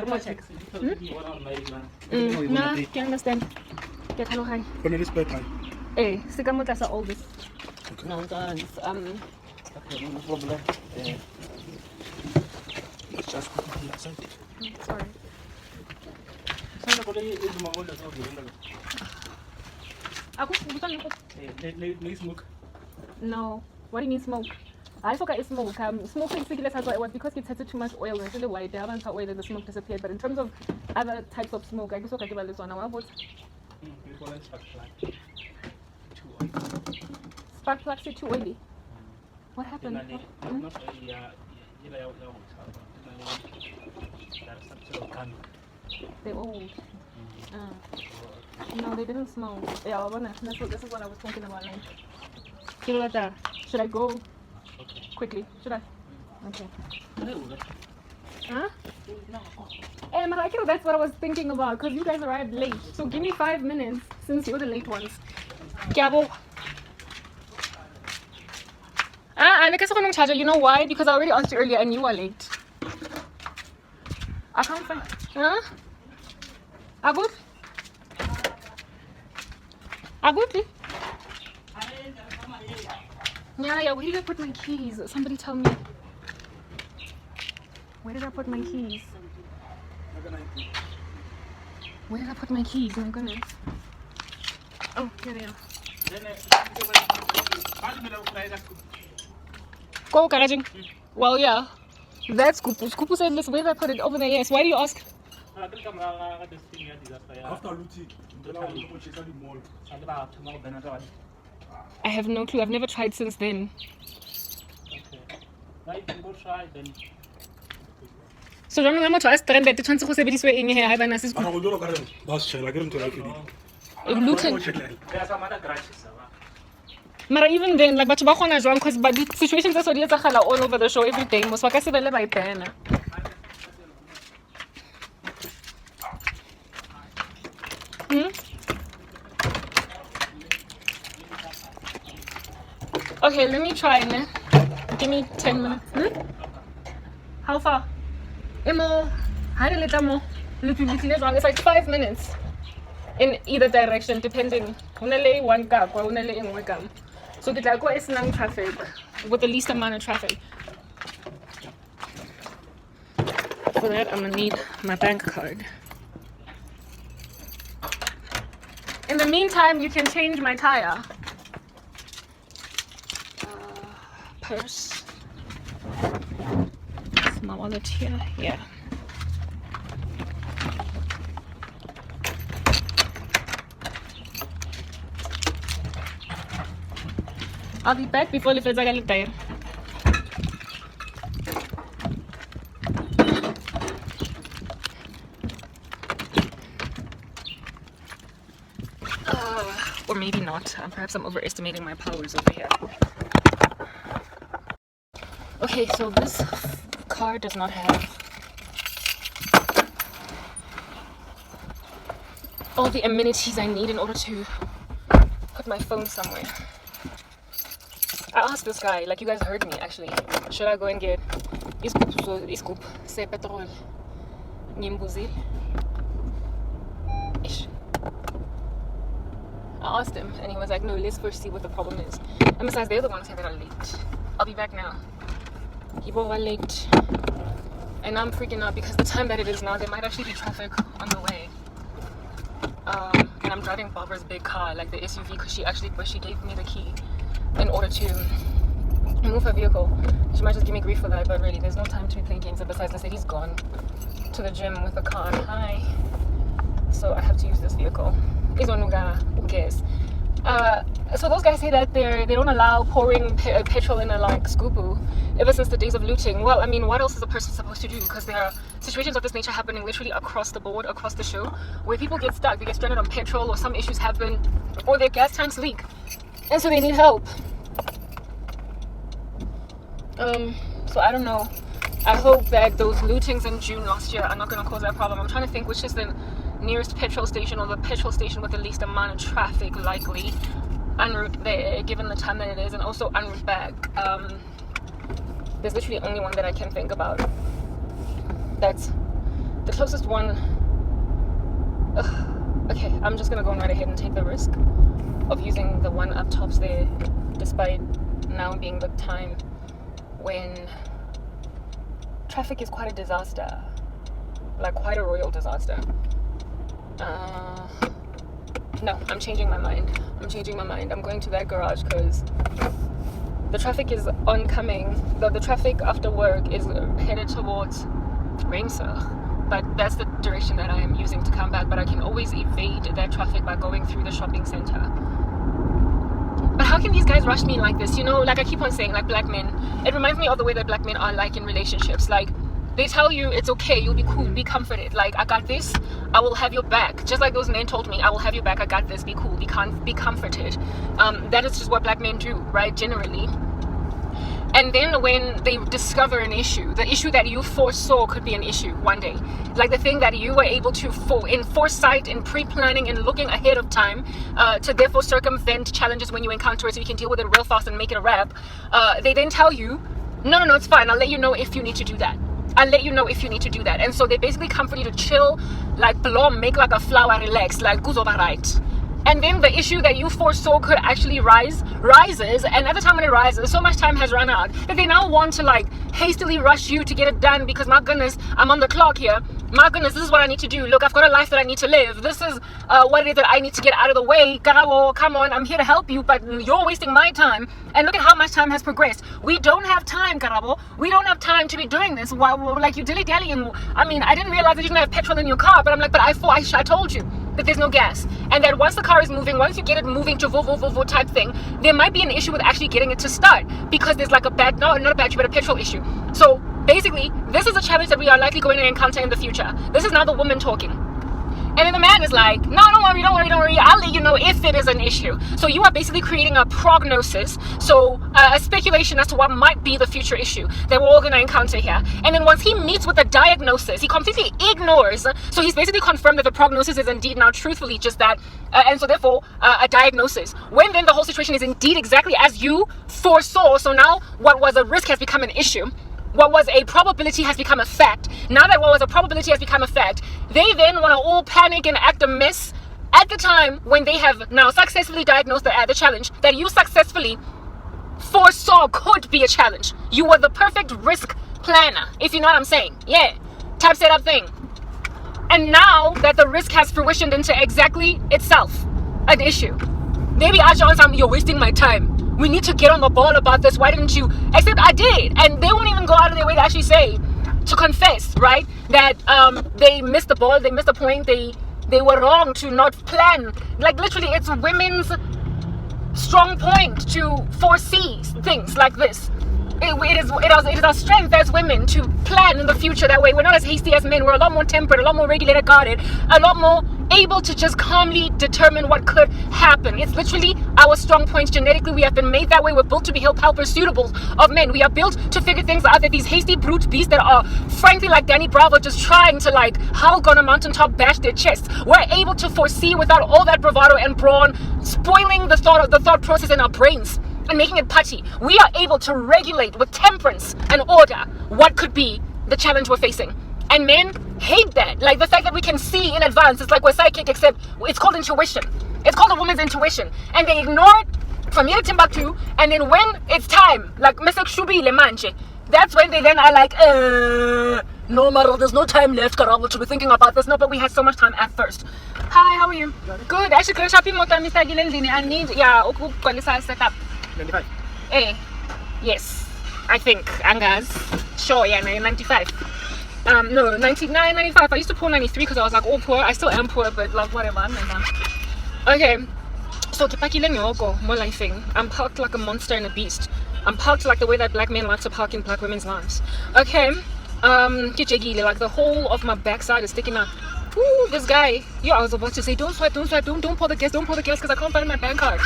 Nah, can't understand. Get hello hi. When it is bedtime. Hey, sigamo tasa all this. No, okay, no problem. Let's just go to the outside. Sorry. Smoke. No. What do you mean smoke? I forgot it's smoke. Smoking cigarettes has what because it has too much oil. It's really white. They haven't oil and the smoke disappeared. But in terms of other types of smoke, I guess okay, this one. Spark plugs are too oily. What happened? They're old. No, they didn't smoke. Yeah, this is what I was thinking about. Like, should I go quickly? Should I? Okay. Huh? That's what I was thinking about because you guys arrived late. So give me 5 minutes since you're the late ones. I make a charger. You know why? Because I already asked you earlier and you are late. I can't find. Huh? Agut? Yeah, where did I put my keys? Somebody tell me. Where did I put my keys? Where did I put my keys? My goodness. Oh, here they are. Go, Karajing. Well, yeah. That's Skupu. Skupu said, listen, where did I put it? Over there, yes. Why do you ask? After looting, I have no clue. I've never tried since then. So jwanong ga motho a stranded e tshwantse go sebediswe eng he ha ba na se I go do it again. Boss, shall I get him to like it? Mara even then, like batho ba gona jwang because but the situations are so di etsagala all over the show every day. Most ba ka se bele ba ipena. Okay, let me try, man. Give me 10 minutes. How far? Emo, it's like 5 minutes in either direction, depending. Unele one cup or unele in one cup. So get like go Esenang traffic with the least amount of traffic. For that, I'm gonna need my bank card. In the meantime, you can change my tire. Purse. Is my wallet here? Yeah. I'll be back before the feds are getting tired. Or maybe not. Perhaps I'm overestimating my powers over here. Okay, so this car does not have all the amenities I need in order to put my phone somewhere. I asked this guy, like you guys heard me actually, should I go and get iskop se petrol ngimbuzile? I asked him and he was like, no, let's first see what the problem is. And besides, they're the ones here that are late. I'll be back now. People are late. And I'm freaking out because the time that it is now, there might actually be traffic on the way. And I'm driving Barbara's big car, like the SUV, because she gave me the key in order to move her vehicle. She might just give me grief for that, but really, there's no time to be playing games. And besides, I said he's gone to the gym with the car. Hi. So I have to use this vehicle. Who cares? So those guys say that they don't allow pouring petrol in a like scoopoo ever since the days of looting. Well, I mean, what else is a person supposed to do? Because there are situations of this nature happening literally across the board, across the show, where people get stuck, they get stranded on petrol, or some issues happen, or their gas tanks leak, and so they need help. So I don't know. I hope that those lootings in June last year are not going to cause that problem. I'm trying to think which is the nearest petrol station, or the petrol station with the least amount of traffic likely en route there, given the time that it is, and also en route back. There's literally only one that I can think about. That's the closest one. Okay, I'm just gonna go right ahead and take the risk of using the one up tops there, despite now being the time when traffic is quite a disaster, like quite a royal disaster. No, I'm changing my mind. I'm going to that garage because the traffic is oncoming. The traffic after work is headed towards Ramsar, but that's the direction that I am using to come back. But I can always evade that traffic by going through the shopping center. But how can these guys rush me like this? You know, like I keep on saying, like black men. It reminds me of the way that black men are like in relationships. Like, they tell you it's okay, you'll be cool, be comforted. Like, I got this, I will have your back. Just like those men told me, I will have your back, I got this, be cool, be comforted. That is just what black men do, right, generally. And then when they discover an issue, the issue that you foresaw could be an issue one day, like the thing that you were able to, in foresight, in pre-planning and looking ahead of time, to therefore circumvent challenges when you encounter it so you can deal with it real fast and make it a wrap, they then tell you, no, it's fine, I'll let you know if you need to do that. And so they basically comfort you to chill, like blom, make like a flower, relax, like kuzoba right. And then the issue that you foresaw could actually rises, and at the time when it rises, so much time has run out that they now want to like hastily rush you to get it done because my goodness, I'm on the clock here. My goodness, this is what I need to do. Look, I've got a life that I need to live. This is what it is that I need to get out of the way. Karabo, come on, I'm here to help you, but you're wasting my time. And look at how much time has progressed. We don't have time, Karabo. We don't have time to be doing this. While like you dilly-dallying. I mean, I didn't realize that you didn't have petrol in your car, but I'm like, but I told you that there's no gas. And that once the car is moving, once you get it moving to vo type thing, there might be an issue with actually getting it to start because there's like not a battery, but a petrol issue. So basically, this is a challenge that we are likely going to encounter in the future. This is now the woman talking. And then the man is like, no, don't worry. I'll let you know if it is an issue. So you are basically creating a prognosis. So a speculation as to what might be the future issue that we're all going to encounter here. And then once he meets with the diagnosis, he completely ignores. So he's basically confirmed that the prognosis is indeed now truthfully just that. And so therefore, a diagnosis. When then the whole situation is indeed exactly as you foresaw. So now what was a risk has become an issue. What was a probability has become a fact. Now that what was a probability has become a fact, they then want to all panic and act a mess at the time when they have now successfully diagnosed the challenge that you successfully foresaw could be a challenge. You were the perfect risk planner, if you know what I'm saying. Yeah, type setup thing. And now that the risk has fruitioned into exactly itself an issue, maybe I should say, you're wasting my time. We need to get on the ball about this. Why didn't you? Except I did, and they won't even go out of their way to actually say, to confess, right, that they missed the ball, they missed the point, they were wrong to not plan. Like literally, it's women's strong point to foresee things like this. It is our strength as women to plan in the future that way. We're not as hasty as men. We're a lot more tempered, a lot more regulated, guarded, a lot more able to just calmly determine what could happen. It's literally our strong points. Genetically, we have been made that way. We're built to be helper suitables of men. We are built to figure things out. That these hasty brute beasts that are frankly like Danny Bravo, just trying to like Hulk on a mountaintop bash their chests. We're able to foresee without all that bravado and brawn, spoiling the thought process in our brains and making it putty. We are able to regulate with temperance and order what could be the challenge we're facing. And men hate that. Like the fact that we can see in advance. It's like we're psychic, except it's called intuition. It's called a woman's intuition. And they ignore it from here to Timbuktu. And then when it's time, like Mr. Shubi Le Manche, that's when they then are like, no, Maro, there's no time left, Karabo, to be thinking about this. No, but we had so much time at first. Hi, how are you? Good. Actually, could I shop Mr. Gilendini? I need, setup. 95. Yes, I think. Angas. Sure, yeah, 95. No, 99, 95. I used to pull 93 because I was like, oh, poor. I still am poor, but like, whatever. Okay. So, more lifing. I'm parked like a monster and a beast. I'm parked like the way that black men like to park in black women's lives. Okay. Like the whole of my backside is sticking out. Ooh, this guy. Yo, I was about to say, don't swipe, don't pull the gas, because I can't find my bank card.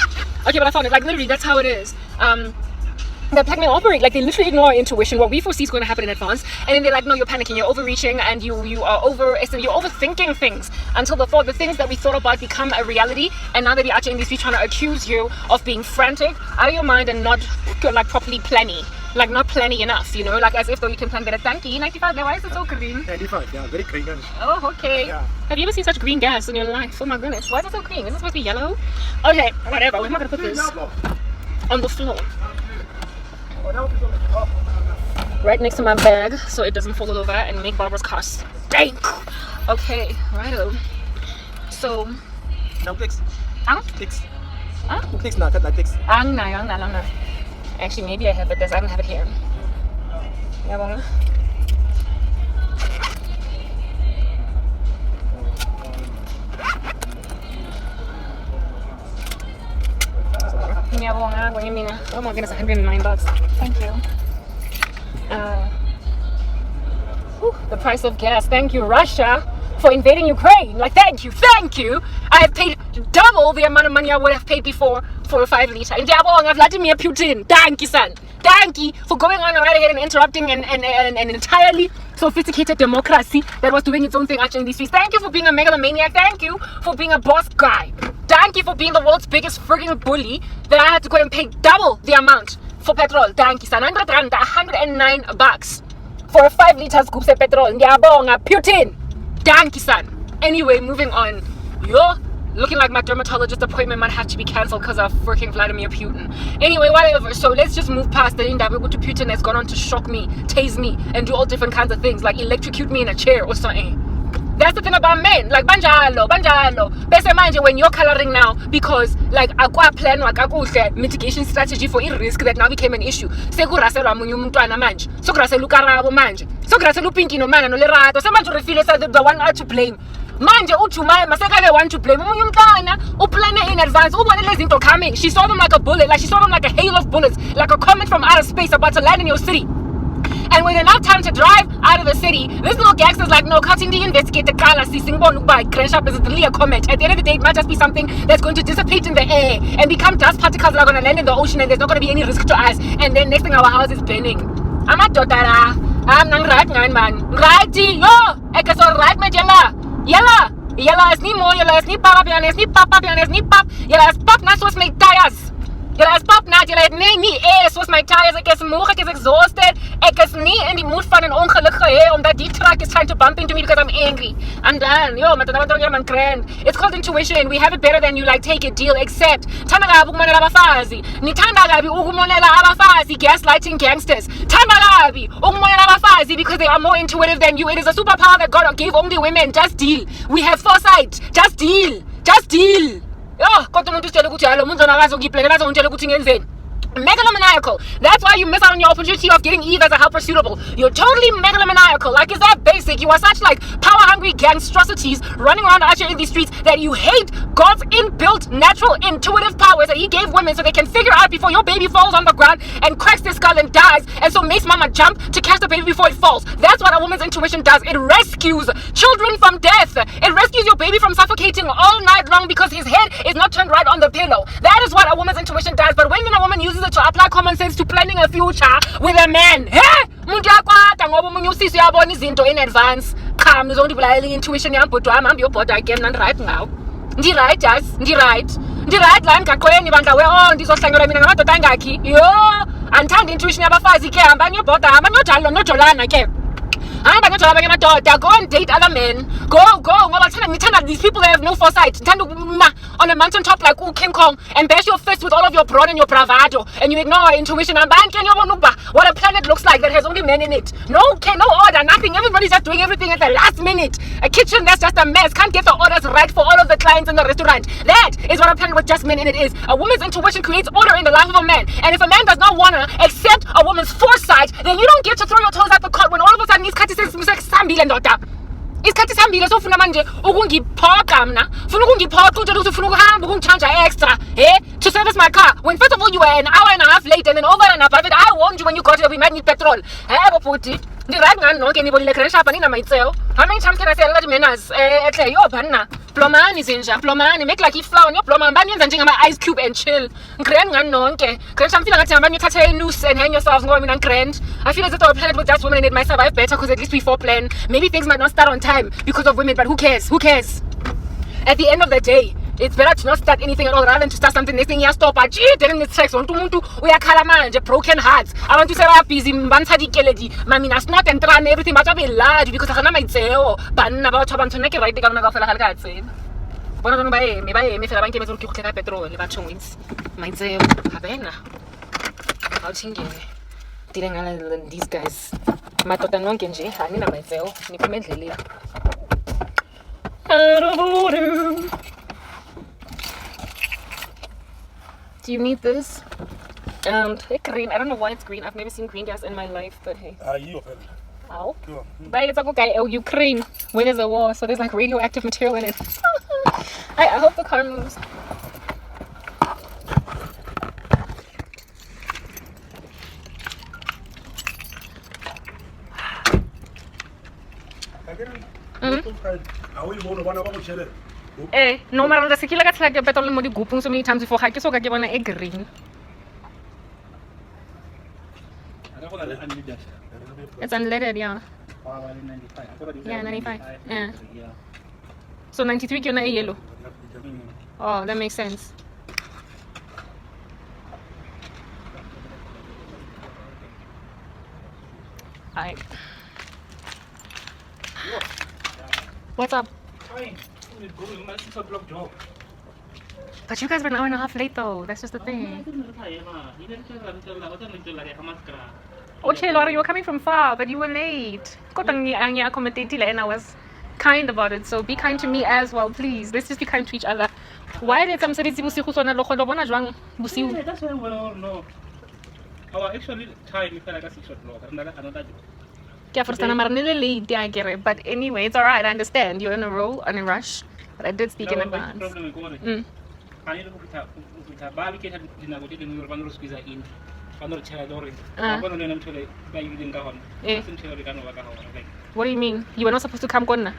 Okay, but I found it. Like, literally, that's how it is. That black men operate. Like, they literally ignore our intuition, what we foresee is going to happen in advance. And then they're like, no, you're panicking, you're overreaching, and you're overthinking things until the things that we thought about become a reality. And now that you're actually trying to accuse you of being frantic, out of your mind, and not, like, properly planning. Like, not planning enough, you know, like as if though you can plan better. Thank you. 95, why is it so green? 95, yeah, very green. Oh, okay. Yeah. Have you ever seen such green gas in your life? Oh my goodness, why is it so green? Is it supposed to be yellow? Okay, whatever. We're not gonna put this on the floor. Right next to my bag so it doesn't fall over and make Barbara's car stink. Okay, righto. So. Now, clicks. Clicks. Clicks now, like clicks. No. Actually, maybe I have it. I don't have it here. Yeah, oh my goodness, $109. Thank you. The price of gas. Thank you, Russia, for invading Ukraine. Like, thank you. I have paid double the amount of money I would have paid before for a 5 liter. And Vladimir Putin. Thank you, son. Thank you for going on right ahead and interrupting an entirely sophisticated democracy that was doing its own thing actually in these streets. Thank you for being a megalomaniac. Thank you for being a boss guy. Thank you for being the world's biggest frigging bully that I had to go and pay double the amount for petrol. Thank you, son. 100 rand, $109 for a 5 liters scoop of petrol. Ngiyabonga, Putin. Thank you, son. Anyway, moving on. You're looking like my dermatologist appointment might have to be cancelled because of freaking Vladimir Putin. Anyway, whatever. So let's just move past the Indaba to Putin has gone on to shock me, tase me, and do all different kinds of things, like electrocute me in a chair or something. That's the thing about men. Like, banjalo. Bese manje, when you're coloring now, because, like, akwa plan, like, akuhle mitigation strategy for risk that now became an issue. Sekuraselwa munye umntwana manje. Sokurasela ukarabo manje. Sokurasela upinki no mana no lerato. Samanje refile said the one out to blame. Manje uJumai masekale want to blame umunye umntwana uplane in advance ubone lezi zinto coming. She saw them like a bullet, like she saw them like a hail of bullets, like a comet from outer space about to land in your city. And with enough time to drive out of the city, this little gangster's like, no, cutting the investigate the car, see Singbon by crash up is a comet. At the end of the day, it might just be something that's going to dissipate in the air and become dust particles that are going to land in the ocean, and there's not going to be any risk to us. And then next thing, our house is burning. I'm a dotara. I'm not right, man. Righty, yo, eka so right, me yella is ni mo, yella is ni papa, yella is ni papa, yella is ni pap, yella is pap, na soos my tires. Yella is pap, na yella het nie soos my tires. Ek is moeg, ek is exhausted. Ek is nie in die moed van 'n ongeluk gehê omdat deep truck is trying to bump into me because I'm angry. I'm done. Yo, I'm grand. It's called intuition. We have it better than you. Like, take it, deal, accept. Thanda kabi ukumonela abafazi. Nithanda kabi ukumonela abafazi, gaslighting gangsters. Thanda kabi ukumonela abafazi because they are more intuitive than you. It is a superpower that God gave only women. Just deal. We have foresight. Just deal. Just deal. Yo, kodwa umuntu usitshela ukuthi halo umuntu onakazi ukuyibhekela ungitshela ukuthi ngenzeni. Megalomaniacal. That's why you miss out on your opportunity of getting Eve as a helper suitable. You're totally megalomaniacal. Like, is that basic? You are such like power-hungry gangstrosities running around out here in these streets that you hate God's inbuilt, natural, intuitive powers that He gave women so they can figure out before your baby falls on the ground and cracks their skull and dies, and so makes mama jump to catch the baby before it falls. That's what a woman's intuition does. It rescues children from death. It rescues your baby from suffocating all night long because his head is not turned right on the pillow. That is what a woman's intuition does. But when a woman uses it to apply common sense to planning a future with a man, muntu yakwata ngoba umunye usisi uyabona izinto in advance. Cha, ngizondibulalela intuition yami bhuti wami, hambe uyobhoda again nani right ngawo. Ndi-right yazi, ndi-right la emgaqweni bandla ndizohlangela mina ngamadoda angakhi. Yo, andithanda intuition yabafazi ke, hambani uyobhoda, hambani uyojalo nojolana ke. Go and date other men. Go. These people that have no foresight. On a mountain top like King Kong and bash your fist with all of your brawn and your bravado, and you ignore our intuition. What a planet looks like that has only men in it. No order, nothing. Everybody's just doing everything at the last minute. A kitchen that's just a mess. Can't get the orders right for all of the clients in the restaurant. That is what a planet with just men in it is. A woman's intuition creates order in the life of a man. And if a man does not want to accept a woman's foresight, then you don't get to throw your toes out the cot when all of a sudden sambile ndoda isikhathi sambile sofuna manje ukungiphoqa mina ufuna ukungiphoqa utshela ukuthi ufuna ukuhamba ukungitshanja extra to service my car when first of all you were an hour and a half late and then over and above it I warned you when you got here we might need petrol bhuti ndi-right ngani nonke nibonile crash up nina mayitseo how many times can I say that manners ehle yo bhanna blomani zinja blomani make like iflower niyobloma ngibani yenza njengama ice cube and chill ngigrand ngani nonke crash I'm feeling ngathi ngibani uthathe noose and hang yourselves ngoba mina ngigrand I feel as if our planet with just women in it might survive better because at least we foreplan. Maybe things might not start on time because of women, but who cares? At the end of the day, it's better to not start anything at all rather than to start something next thing you stop at then it's sex on umuntu uyakhala manje broken hearts abantu seba busy mbantsha dikeledi mamina snot and run everything but be large because akana maitseo banna ba batho ba ntshone ke right ka bona ka fela ga le ka tsena bona bona ba eme fela ba nkemetse go khutla ka petrol ba tshwins maitseo ha bena how chingene dealing these guys madoda nonke nje anina maitseo niphume endleleni do you need this green I don't know why it's green I've never seen green gas in my life but hey ow but it's like okay Ukraine when there's a war so there's like radioactive material in it I hope the car moves no matter the sekile ka tshela ke petrol mo digupung so many times before ga ke so ka ke bona e green it's unleaded yeah 95 yeah so 93 ke yona e yellow oh that makes sense Alright. What's up? Fine. But you guys were an hour and a half late though. That's just the thing. Okay, Laura, you were coming from far, but you were late. And I was kind about it, so be kind to me as well, please. Let's just be kind to each other. Why did some say busiku sona lo kholo bona jwang busiu? That's why well no. Our actually time is like 6 o'clock. Another but anyway, it's alright, I understand. You're in a row, in a rush. But I did speak in advance. What do you mean? You were not supposed to come Konna?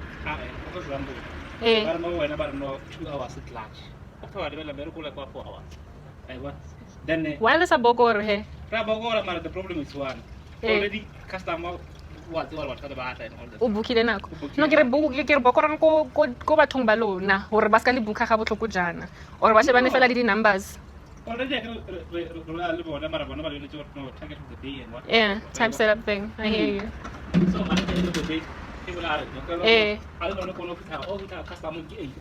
Why is a bogor here? The problem is one. Already customer what ka ba ata and all that. O bukile nako. No ke re bokorang ko bathong ba lona hore ba ska le buka ga botloko jana. Or ba shebane fela le di numbers. Already, target of the day and what. Yeah, type setup thing. I hear you. So, at the end of the day, people are. Eh. I don't know if all the customer gate.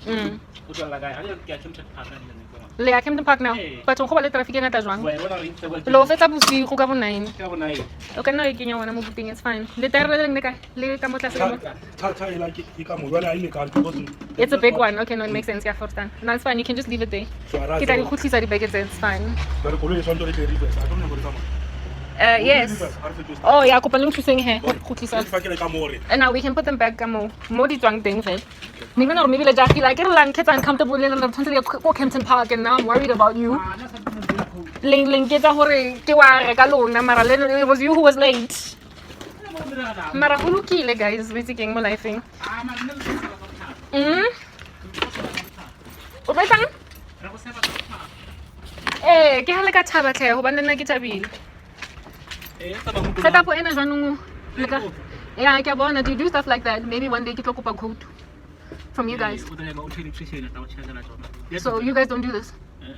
Which are like I don't get him to pattern. Le a Kempton Park now. Eh. But on go le traffic ngata jwang. Where I reach the world. Lo fetsa bosigo ka bo 9. Overnight. Okay, no, you can wana mo buting, it's fine. Le tire le leng le kae? Le ka mo tlase ka mo. It's a big one. Okay, no, it makes sense. Yeah, first time. No, it's fine. You can just leave it there. Ke tla di khutlisa di beke tse, it's fine. Yes. Oh, yeah, kopa le nthuseng he. Khutlisa. And now we can put them back ka mo. Mo di tswang teng fe. Maybe not, maybe like Jackie, like it'll kids uncomfortable in the go Kempton Park, and now I'm worried about you. Ling get a hore ke wa reka lona mara it was you who was late. Mara go lokile guys, basically mo lifing. O betang? Eh, ke ha le ka thaba tle ho bana nna ke thabile. Set up ena jwanong le ka. Yeah, ke bona do you do stuff like that? Maybe one day ke tlo kopa quote from you guys. So you guys don't do this?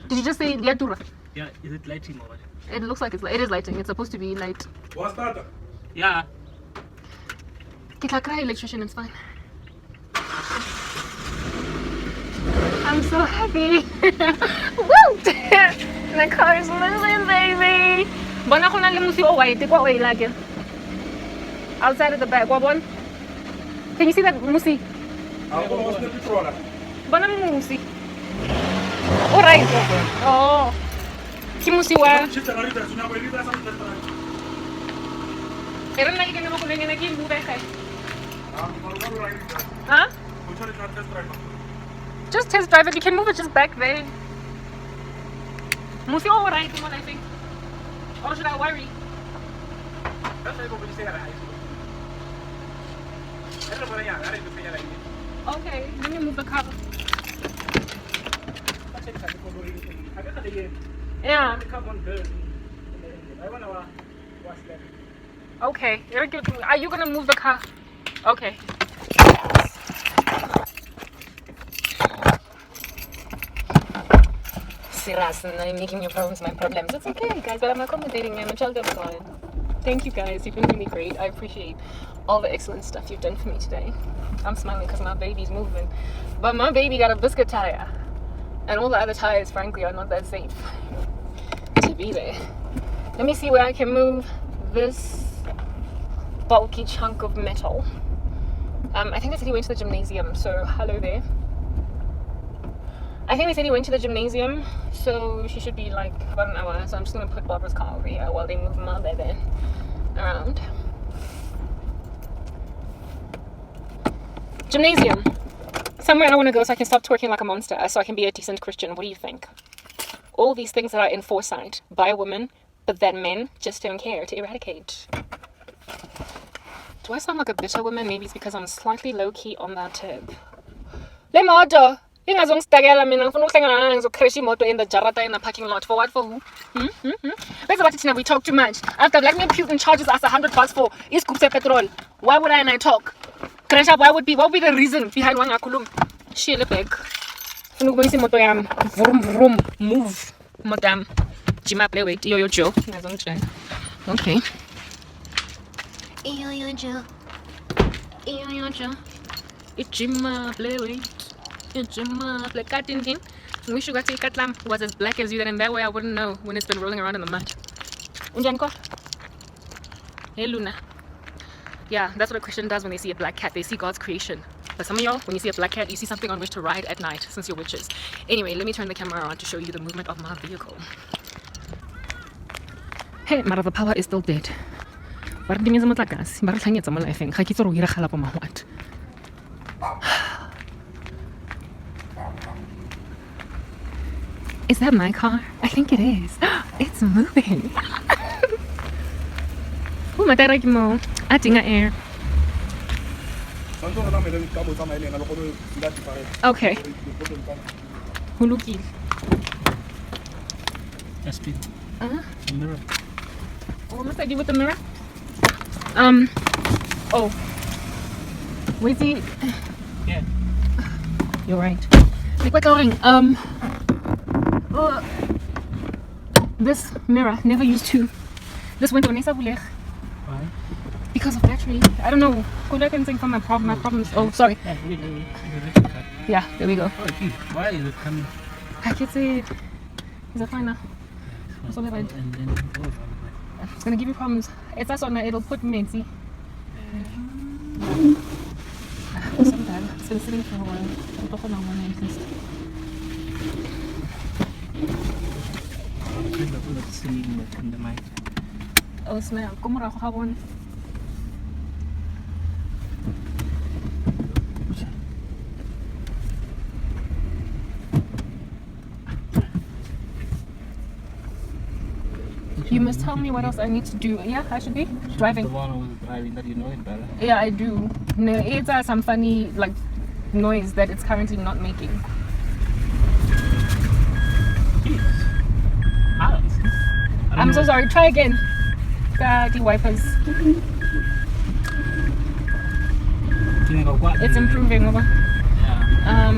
Did you just say Liatura? Yeah, is it lighting or what? It looks like it is lighting. It's supposed to be light. What's that? Yeah. Get a cry electrician, it's fine. I'm so happy. Woo! The car is moving, baby. Bona khona le musi o white kwa o ilake. Outside of the back, what one? Can you see that musi? Bona musi. All right. Oh. Ki musi wa. Era na ke mo kuleng na ke move khae. Huh? Just test drive it. You can move it just back there. Musi all right, what I think. Or should I worry? Okay, let me move the car. Yeah. Okay. Are you gonna move the car? Okay. Serious, and I'm making your problems my problems. It's okay, guys, but I'm accommodating you. I'm a child of God. Thank you, guys. You've been really great. I appreciate all the excellent stuff you've done for me today. I'm smiling because my baby's moving. But my baby got a biscuit tire. And all the other tires, frankly, are not that safe to be there. Let me see where I can move this bulky chunk of metal. I think they said he went to the gymnasium, so hello there. I think they said he went to the gymnasium, so she should be like about an hour. So I'm just gonna put Barbara's car over here while they move my baby around. Gymnasium. Somewhere I want to go so I can stop twerking like a monster, so I can be a decent Christian. What do you think? All these things that are in foresight by women, but that men just don't care to eradicate. Do I sound like a bitter woman? Maybe it's because I'm slightly low-key on that tip. Le moto! Ingazongistagela mina ngifuna ukuhlangana ngizocrash imoto in the jarata in the parking lot. For what? For who? Bese bathi thina we talk too much. After Vladimir Putin charges us $100 for iskupse petrol. Why would I and I talk? Crash up, what would be the reason behind one yakulum? Shile back. Funa ukubonisa imoto yami. Vroom vroom. Move. Madam. Jima play wait. Yo Joe. Ngazongitshela. Okay. Yo Joe. Yo Joe. Jima play wait. Jima play katintin. We should go take katlam. Was as black as you, then in that way I wouldn't know when it's been rolling around in the mud. Unjanko. Hey Luna. Yeah, that's what a Christian does when they see a black cat. They see God's creation. But some of y'all, when you see a black cat, you see something on which to ride at night, since you're witches. Anyway, let me turn the camera around to show you the movement of my vehicle. Hey, mara the power is still dead. But the music is not Is that my car? I think it is. It's moving. Oh, my dad, mo. I think I air. Okay. Huluki. That's good. Mirror. What must I do with the mirror? Oh. Where's he? Yeah. You're right. Like what going? This mirror never used to. This window needs a Why? because of battery. I don't know. Could I can think from my problem? My problems. Oh, sorry. Yeah, you Yeah, there we go. Oh, gee, why is it coming? I can see it. Is it fine now? It's all right. And then it goes on. It's gonna give you problems. It's also not. It'll put me. See. It's so bad. It's been sitting for a while. I'm talking about one interest. Not seeing it in the mic. Oh snap! Come on, how one. You must tell me what else I need to do. Yeah, I should be The driving. one who was driving that you know it better. Yeah, I do. No, it's some funny like noise that it's currently not making. Jeez. I don't see. I don't I'm know. so sorry. Try again. The wipers. It's improving. Over. Yeah.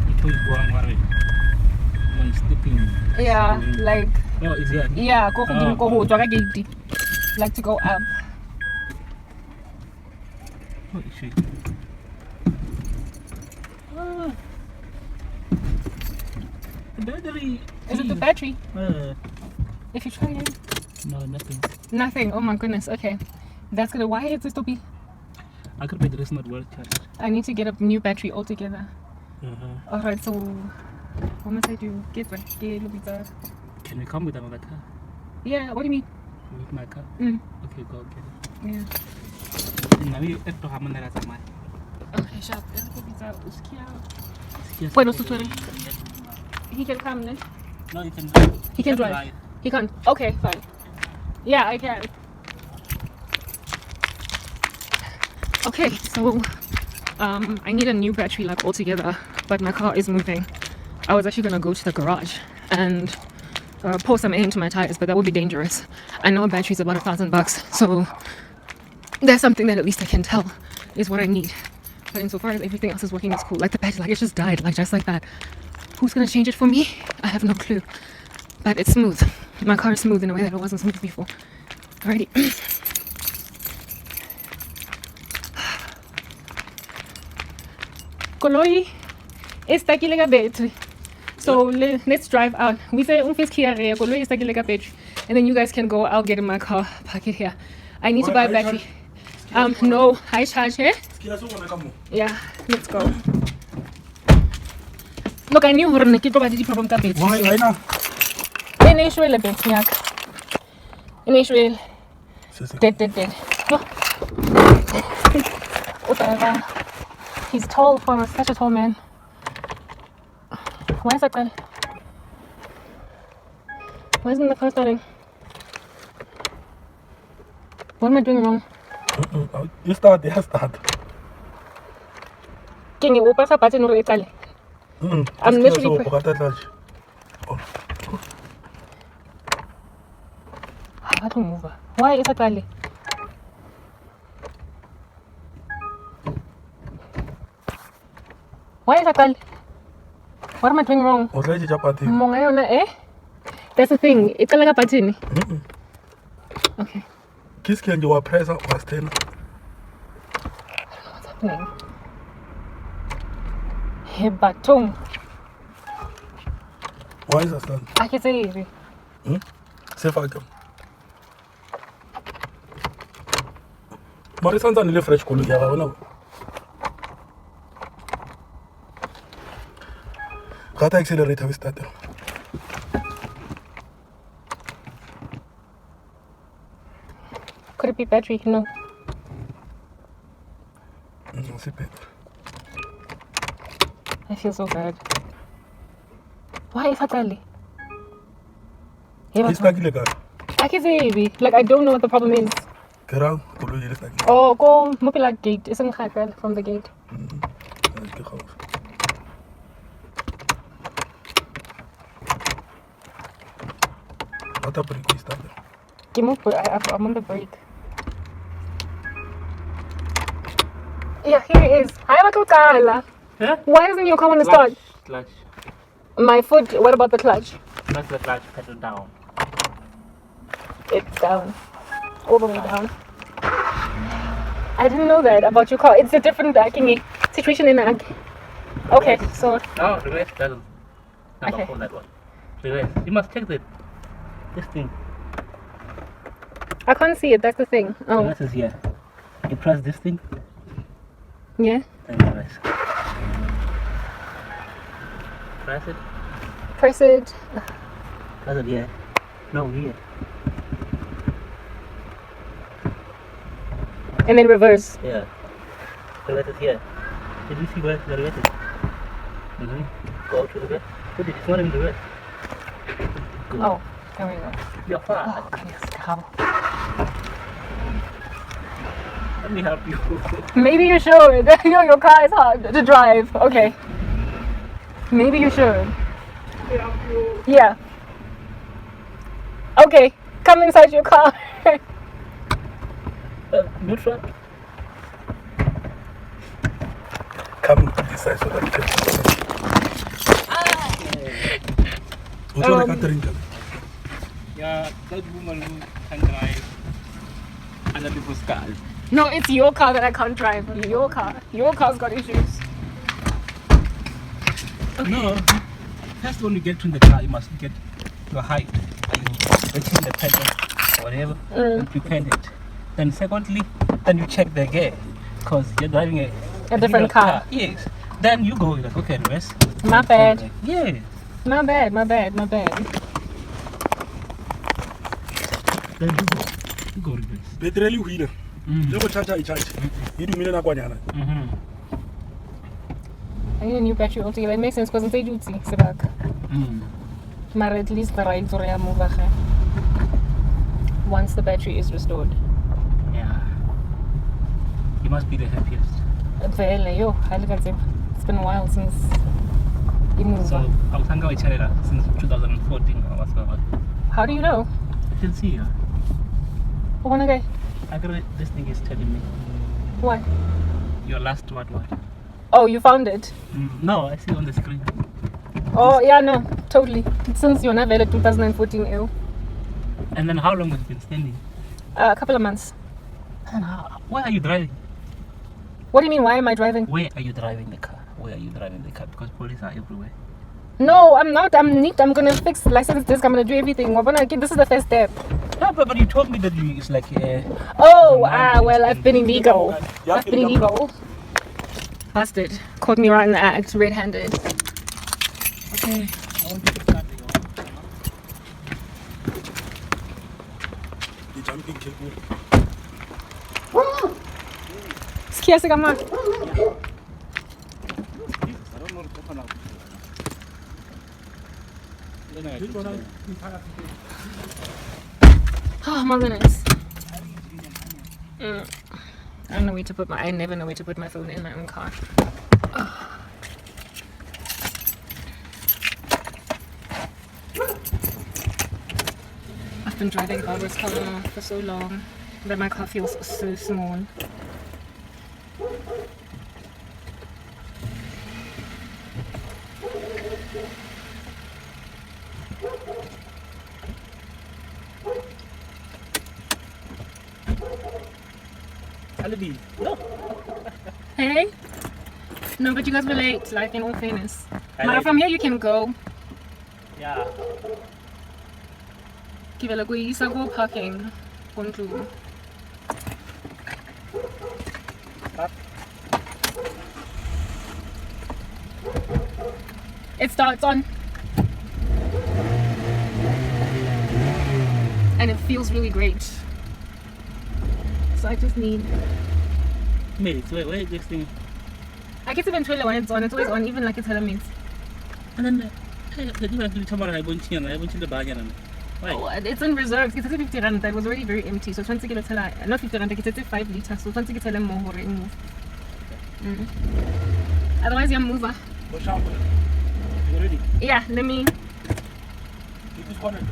It was going worried. One stepping. Yeah, like Oh, is it? yeah. Go like to go up. Oh, is she? Ah. The battery. Is it the battery? Uh, If you try it. no, nothing. Nothing. Oh my goodness. Okay, that's gonna. Why is this to be? I could be the rest not well charged. I need to get a new battery altogether. Uh-huh. All right. So what must I do? Get one. Get a bit. Can we come with another car? Yeah. What do you mean? With my car? Mm. Okay, go get it. Yeah. Now you have to have another car. Okay. Sharp. Bueno, tutorial. He can come then. No, you can. He can drive. He can't. Okay, fine. Yeah, I can. Okay, so I need a new battery like altogether, but my car is moving. I was actually gonna go to the garage and pour some air into my tires, but that would be dangerous. I know a battery's about $1,000, so that's something that at least I can tell is what I need. But insofar as everything else is working, it's cool. Like the battery, like it just died, like just like that. Who's gonna change it for me? I have no clue. But it's smooth. My car is smooth in a way that it wasn't smooth before. Alrighty. Koloi is taking like a battery. So let's drive out. We say Koloi is taking like a battery. And then you guys can go. I'll get in my car, park it here. I need to buy a battery. No, I charge here. Yeah, let's go. Look, I knew we're get over the problem ka battery. Why now? In Israel, battery yak. In Israel, dead. No. Whatever. He's tall for such a tall man. Why is that guy? Why isn't the car starting? What am I doing wrong? You start, they have start. Can you open up button or Italy? I'm literally. How to move? Why is that guy? Why is that guy? What am I doing wrong? Mongayona, eh? That's the thing. It's like a button. Okay. Kiss can you press up was 10? What's happening? Hey, batung. Why is that? I can say it. Say fuck him. Marisanza nile fresh kulu ya wona. Kata accelerator we start. Could it be battery? No. C'est better. I feel so bad. Why is that early? It's like illegal. I can say it. Like I don't know what the problem is. Kerang, kulu is like. Oh, go mobile gate. Isn't it from the gate? What up, break start. I'm on the break. Yeah, here it is. Hi, Makukala. Yeah? Why isn't your car on the start? Clutch. My foot. What about the clutch? That's the clutch pedal down. it's down. All the way down. I didn't know that about your car. It's a different situation in Ag. Okay, so No, reverse doesn't. Not Okay. hold that one. Reverse. You must check this thing. I can't see it. That's the thing. Oh, Reverse is here. You press this thing, yeah. then reverse. Press it. Press it. Press it here. No, here. And then reverse. Yeah. Reverse is here. Did you see where the reverse is? Go to the reverse. Put it. It's not in the reverse. Good. Oh, there we go. You're fine. Oh, goodness, cow. Let me help you. Maybe you should. Your car is hard to drive. Okay. Maybe you should. Yeah. Okay. Come inside your car. Neutral. Come to this side so that you can see. Which one Catherine? Yeah, that woman who can drive other people's cars. No, it's your car that I can't drive. Your car. Your car's got issues. No. First, when you get in the car, you must get your height. You change the pedal or whatever and prepare it. Then secondly, then you check the gear because you're driving a different car. Yes. Then you go like, okay, reverse. My bad. Yeah. My bad. Then you go reverse. Petrol wheeler. You go charge. You do million aquanyana. I need a new battery altogether. It makes sense because it's a duty. Sebaka. But at least the rides are move once the battery is restored. Yeah. You must be the happiest. It's been a while since you moved. So, I was hanging with Charela since 2014 or whatsoever. How do you know? I can see you. Oh, one guy. I got this thing is telling me What? your last what? Oh, you found it. No, I see on the screen. Oh, yeah, no, totally. Since you're not valid 2014 ill. And then how long has it been standing? A couple of months. And where are you driving? What do you mean, why am I driving? Where are you driving the car? Because police are everywhere. No, I'm not. I'm neat. I'm gonna fix the license disc. I'm gonna do everything. This is the first step. No, but you told me that it's like Oh, well, I've been illegal. Busted. Caught me right in the act, red-handed. okay. I want you to start The jumping cable. Skiasa ka man. I don't know the open out. Oh my goodness. I don't know where to put I never know where to put my phone in my own car. I've been driving Barbara's car for so long that my car feels so small. Alibi. No. Hey? No, but you guys were late, like in all fairness. I But like from here you can go. Yeah. Give it a go parking. Kontu. It starts on. And it feels really great. So I just need. Mate, where is this thing? I get even trailer when it's on. It's always on, even like it's elements. And then the difference tomorrow I won't see the banyan. Why? Oh, it's in reserves. It's 50 rand. That was already very empty. So once you get a tell, not 50 rand, it's 5 liters. So once you get them more, move. Otherwise, you're mover. You ready? Yeah, let me. It is correct.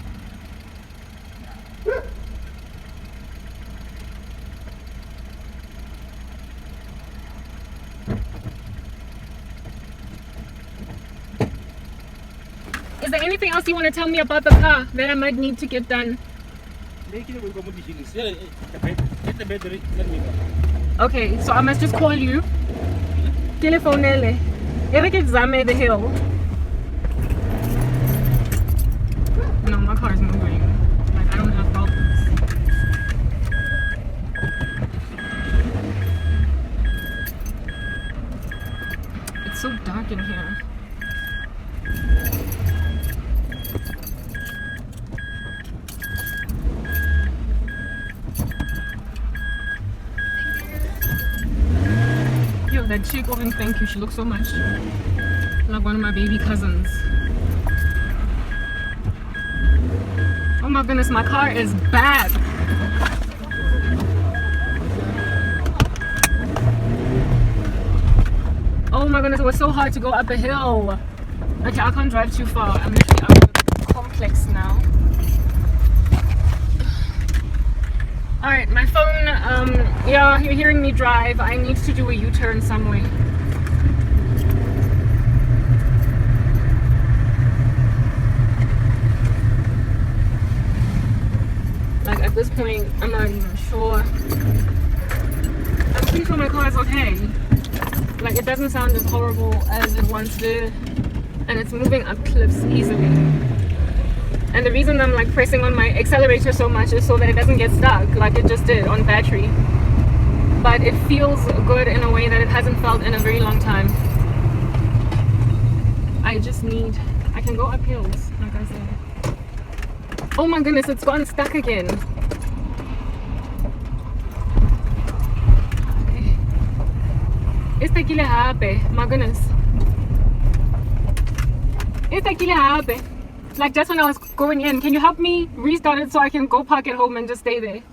Is there anything else you want to tell me about the car that I might need to get done? Get the battery. Let me go. Okay, so I must just call you. Telefonele. Eric examine the hill. No, my car is moving. Like, I don't have problems. It's so dark in here. Yo, that chick over in thank you. She looks so much like one of my baby cousins. Oh my goodness, my car is bad. Oh my goodness, it was so hard to go up a hill. Okay, I can't drive too far. I'm literally out of the complex now. Alright, my phone, yeah, you're hearing me drive. I need to do a U-turn somewhere. Like, at this point, I'm not even sure. I'm pretty sure my car is okay. Like, it doesn't sound as horrible as it once did. And it's moving up cliffs easily. And the reason I'm like pressing on my accelerator so much is so that it doesn't get stuck like it just did on battery. But it feels good in a way that it hasn't felt in a very long time. I can go up hills, like I said. Oh my goodness, it's gone stuck again. It's taking happy, my goodness. It's taking happy. Like just when I was going in, can you help me restart it so I can go park at home and just stay there?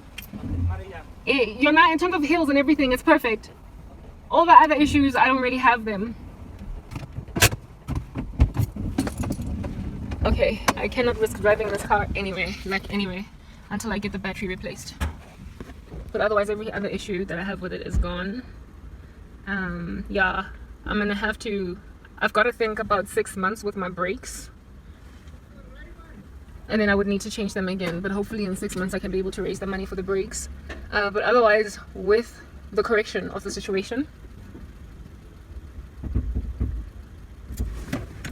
You're not, in terms of hills and everything, it's perfect. All the other issues, I don't really have them. Okay, I cannot risk driving this car anyway, until I get the battery replaced. But otherwise, every other issue that I have with it is gone. Yeah, I'm gonna have to, I've got to think about 6 months with my brakes. And then I would need to change them again, but hopefully in 6 months I can be able to raise the money for the brakes. But otherwise, with the correction of the situation,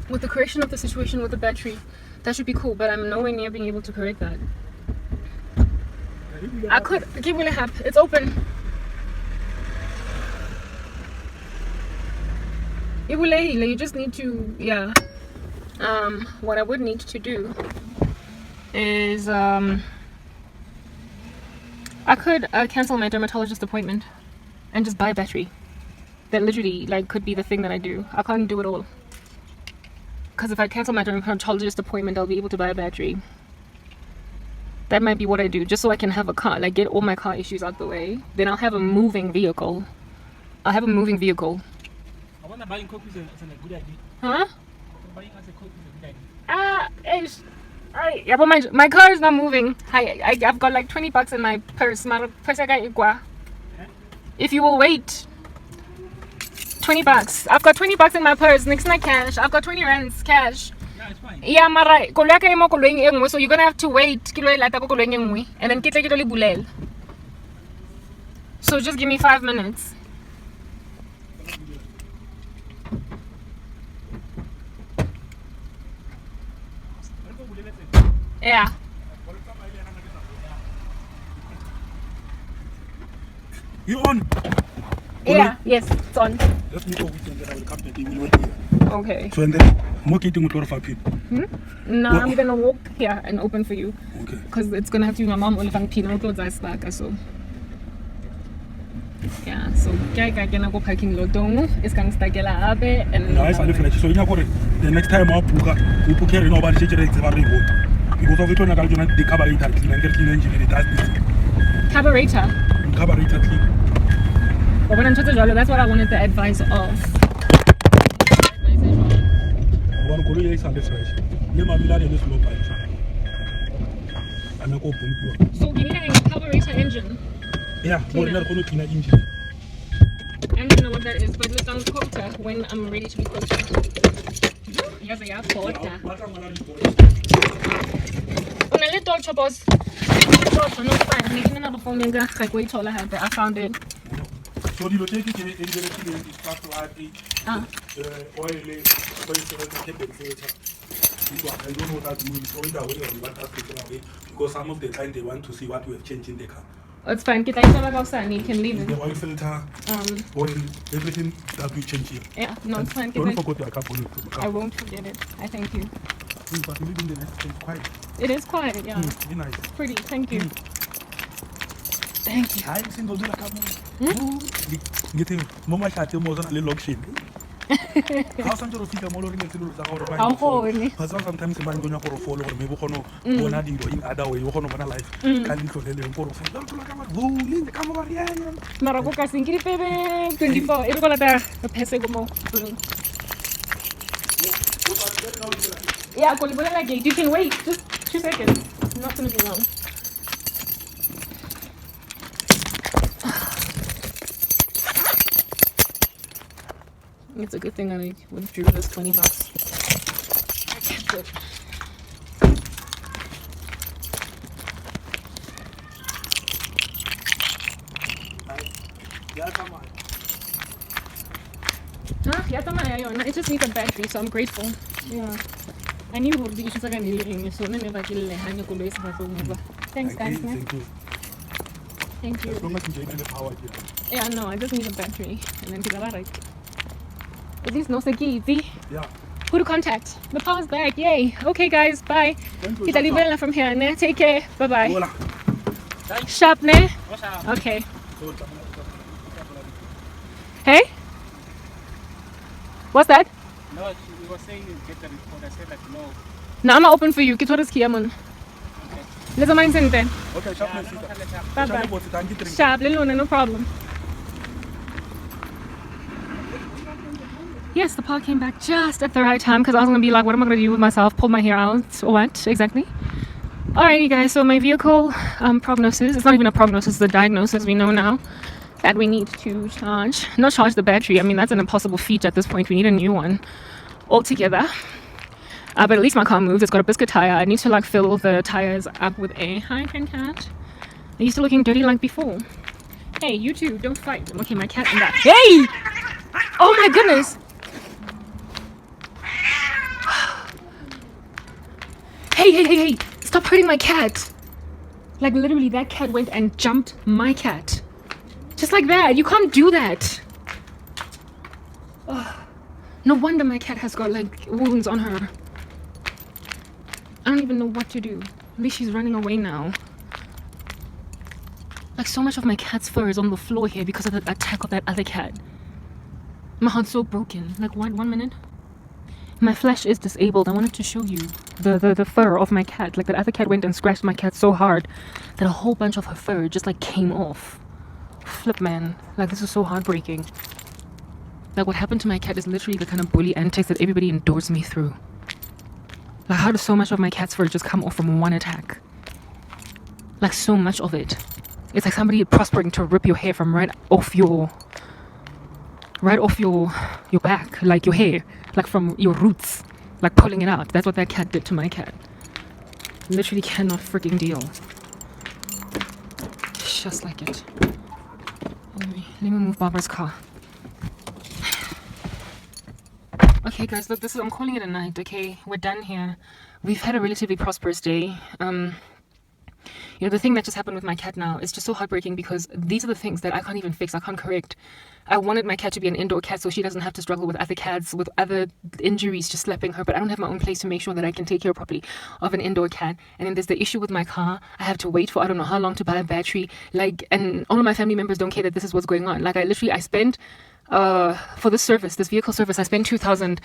with the battery, that should be cool, but I'm nowhere near being able to correct that. I could give me a help. It's open. You just need to, yeah. What I would need to do is I could cancel my dermatologist appointment and just buy a battery. That literally like could be the thing that I do. I can't do it all, because if I cancel my dermatologist appointment, I'll be able to buy a battery. That might be what I do, just so I can have a car, like get all my car issues out the way. Then I'll have a moving vehicle. I want to buy copies is a good idea. Huh? Buying as a copy is a good idea. Yeah, but my car is not moving. I've got like 20 bucks in my purse. If you will wait, 20 bucks. I've got 20 bucks in my purse. Next night cash. I've got 20 rands cash. Yeah, it's fine. Yeah, mara. So you're gonna have to wait. And then so just give me 5 minutes. Yeah. You on? Yeah. Yes, it's on. Let me go with them, then I will come back. They will wait here. Okay. So and then I'm getting with 5 people. No, I'm gonna walk here and open for you. Okay. Because it's gonna have to be my mom Olivang Pino clothes I back so. Yeah, so I can go parking lot. It's gonna start and No, I find it so the next time I'll book here nobody because of it when I got the carburetor clean and get clean engine and it does this. Carburetor clean. But when I'm that's what I wanted the advice of. One go to this right. You might be that in this low pipe. I'm not going So you need a carburetor engine. Yeah, we're not going to clean an engine. I don't know what that is, but let's quota when I'm ready to be quoted. Yes, I have quota. Una little chopos. No, fine. Making another phone, like wait till I have it. I found it. So dilo tse ke e di berekileng di start light Ah. oil so it's a cabin filter. I don't know what that means. So either way or what that's taken away because some of the time they want to see what we have changed in the car. Oh, it's fine. Kita isa lang outside. You can leave The it. oil filter, oil, everything that we change here. Yeah, no, it's fine. Don't Kita, forget your car bonnet. I won't forget it. I thank you. But living the next thing quiet. It is quiet, yeah. Be nice. Pretty. Thank you. Thank you. Hayi sindozula kamu. Ngithi mama shate mo zona le location. How sanjoro fika mo lo ringe tsilo tsa gore ba. How horny. Because sometimes ba ngonya gore follow gore maybe kono bona dilo in other way, kono bona life. Ka litlo le leng gore follow tla ka ba bule ka mo ba riana. Mara ko kasi ngiri pebe 24. Ito ko lata pese ko mo. Yeah, ko libola la gate. You can wait. Just 2 seconds. Not gonna be long. It's a good thing I withdrew this $20. I kept it. It just needs a battery, so I'm grateful. Yeah. I knew the issues are going to be so never Thanks, guys. Thank you. Thank you. As long as you get the power here. Yeah, no, I just need a battery. And then people are like, is this no security? Yeah. Who to contact? The power's back. Yay. Okay, guys. Bye. Kita libera from here. Ne? Take care. Bye-bye. Hola. Sharp, ne? Okay. Hey? What's that? No, we were saying you get the report. I said that no. No, I'm not open for you. Get what is here, man. Let's mind then. Okay, sharp. Bye-bye. Sharp, no problem. Yes, the power came back just at the right time because I was going to be like, what am I going to do with myself? Pull my hair out or what exactly? Alrighty, guys. So my vehicle prognosis, it's not even a prognosis, it's a diagnosis. We know now that we need to not charge the battery. I mean, that's an impossible feat at this point. We need a new one altogether. But at least my car moves. It's got a biscuit tire. I need to like fill the tires up with air. Hi, cat. Are you still looking dirty like before? Hey, you two, don't fight. Okay, my cat and that. Hey! Oh my goodness! Hey! Stop hurting my cat! Like literally, that cat went and jumped my cat. Just like that. You can't do that. Ugh. No wonder my cat has got like wounds on her. I don't even know what to do. At least she's running away now. Like so much of my cat's fur is on the floor here because of the attack of that other cat. My heart's so broken. Like one minute. My flesh is disabled. I wanted to show you the fur of my cat. Like that other cat went and scratched my cat so hard that a whole bunch of her fur just like came off. Flip, man. Like this is so heartbreaking. Like what happened to my cat is literally the kind of bully antics that everybody endures me through. Like how does so much of my cat's fur just come off from one attack? Like so much of it. It's like somebody prospering to rip your hair from right off your back, like your hair, like from your roots, like pulling it out. That's what that cat did to my cat. Literally cannot freaking deal. Just like it. Anyway, let me move Barbara's car. Okay guys, look, I'm calling it a night, okay? We're done here. We've had a relatively prosperous day. You know, the thing that just happened with my cat now is just so heartbreaking because these are the things that I can't even fix, I can't correct. I wanted my cat to be an indoor cat so she doesn't have to struggle with other cats, with other injuries just slapping her, but I don't have my own place to make sure that I can take care properly of an indoor cat. And then there's the issue with my car. I have to wait for I don't know how long to buy a battery. Like, and all of my family members don't care that this is what's going on. Like, I spent, for this service, this vehicle service, I spent 2,000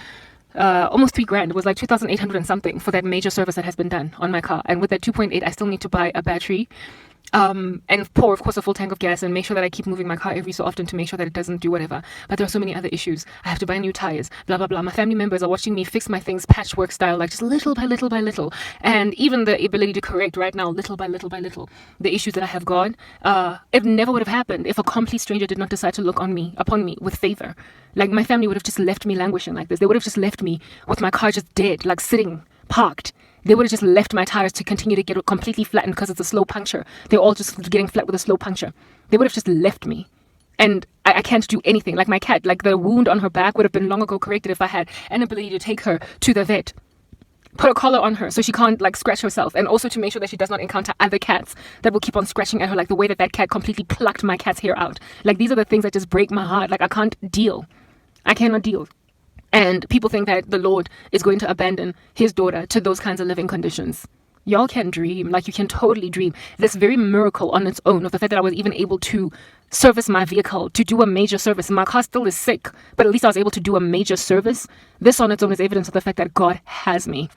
almost $3,000. It was like 2,800 and something for that major service that has been done on my car. And with that 2.8, I still need to buy a battery and pour, of course, a full tank of gas and make sure that I keep moving my car every so often to make sure that it doesn't do whatever. But there are so many other issues. I have to buy new tires, blah, blah, blah. My family members are watching me fix my things patchwork style, like just little by little by little. And even the ability to correct right now, little by little by little, the issues that I have got, it never would have happened if a complete stranger did not decide to look upon me with favor. Like my family would have just left me languishing like this. They would have just left me with my car just dead, like sitting, parked, they would have just left my tires to continue to get completely flattened because it's a slow puncture. They're all just getting flat with a slow puncture. They would have just left me. And I can't do anything. Like my cat, like the wound on her back would have been long ago corrected if I had an ability to take her to the vet. Put a collar on her so she can't like scratch herself, and also to make sure that she does not encounter other cats that will keep on scratching at her, like the way that cat completely plucked my cat's hair out. Like these are the things that just break my heart. Like I can't deal. I cannot deal. And people think that the Lord is going to abandon his daughter to those kinds of living conditions. Y'all can dream, like you can totally dream. This very miracle on its own of the fact that I was even able to service my vehicle, to do a major service. My car still is sick, but at least I was able to do a major service. This on its own is evidence of the fact that God has me.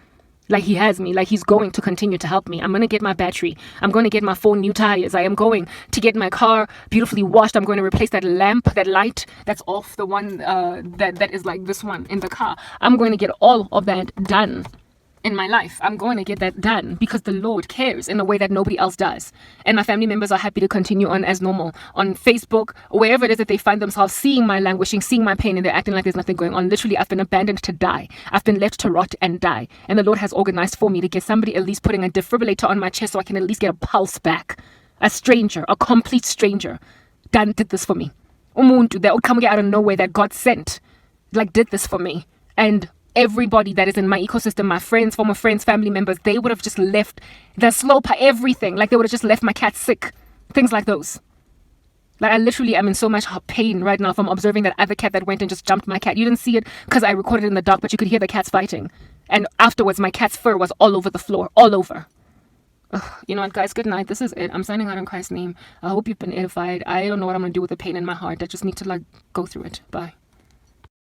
Like he has me, like he's going to continue to help me. I'm going to get my battery. I'm going to get my 4 new tires. I am going to get my car beautifully washed. I'm going to replace that lamp, that light that's off, the one that is like this one in the car. I'm going to get all of that done in my life. I'm going to get that done because the Lord cares in a way that nobody else does. And my family members are happy to continue on as normal on Facebook, wherever it is that they find themselves, seeing my languishing, seeing my pain, and they're acting like there's nothing going on. Literally, I've been abandoned to die. I've been left to rot and die. And the Lord has organized for me to get somebody at least putting a defibrillator on my chest so I can at least get a pulse back. A stranger, a complete stranger, did this for me. Umuntu that would come out of nowhere that God sent, like did this for me. And everybody that is in my ecosystem, my friends, former friends, family members, they would have just left the slope, everything. Like they would have just left my cat sick. Things like those. Like I literally am in so much pain right now from observing that other cat that went and just jumped my cat. You didn't see it because I recorded it in the dark, but you could hear the cats fighting. And afterwards, my cat's fur was all over the floor, all over. Ugh, you know what, guys? Good night. This is it. I'm signing out in Christ's name. I hope you've been edified. I don't know what I'm going to do with the pain in my heart. I just need to like go through it. Bye.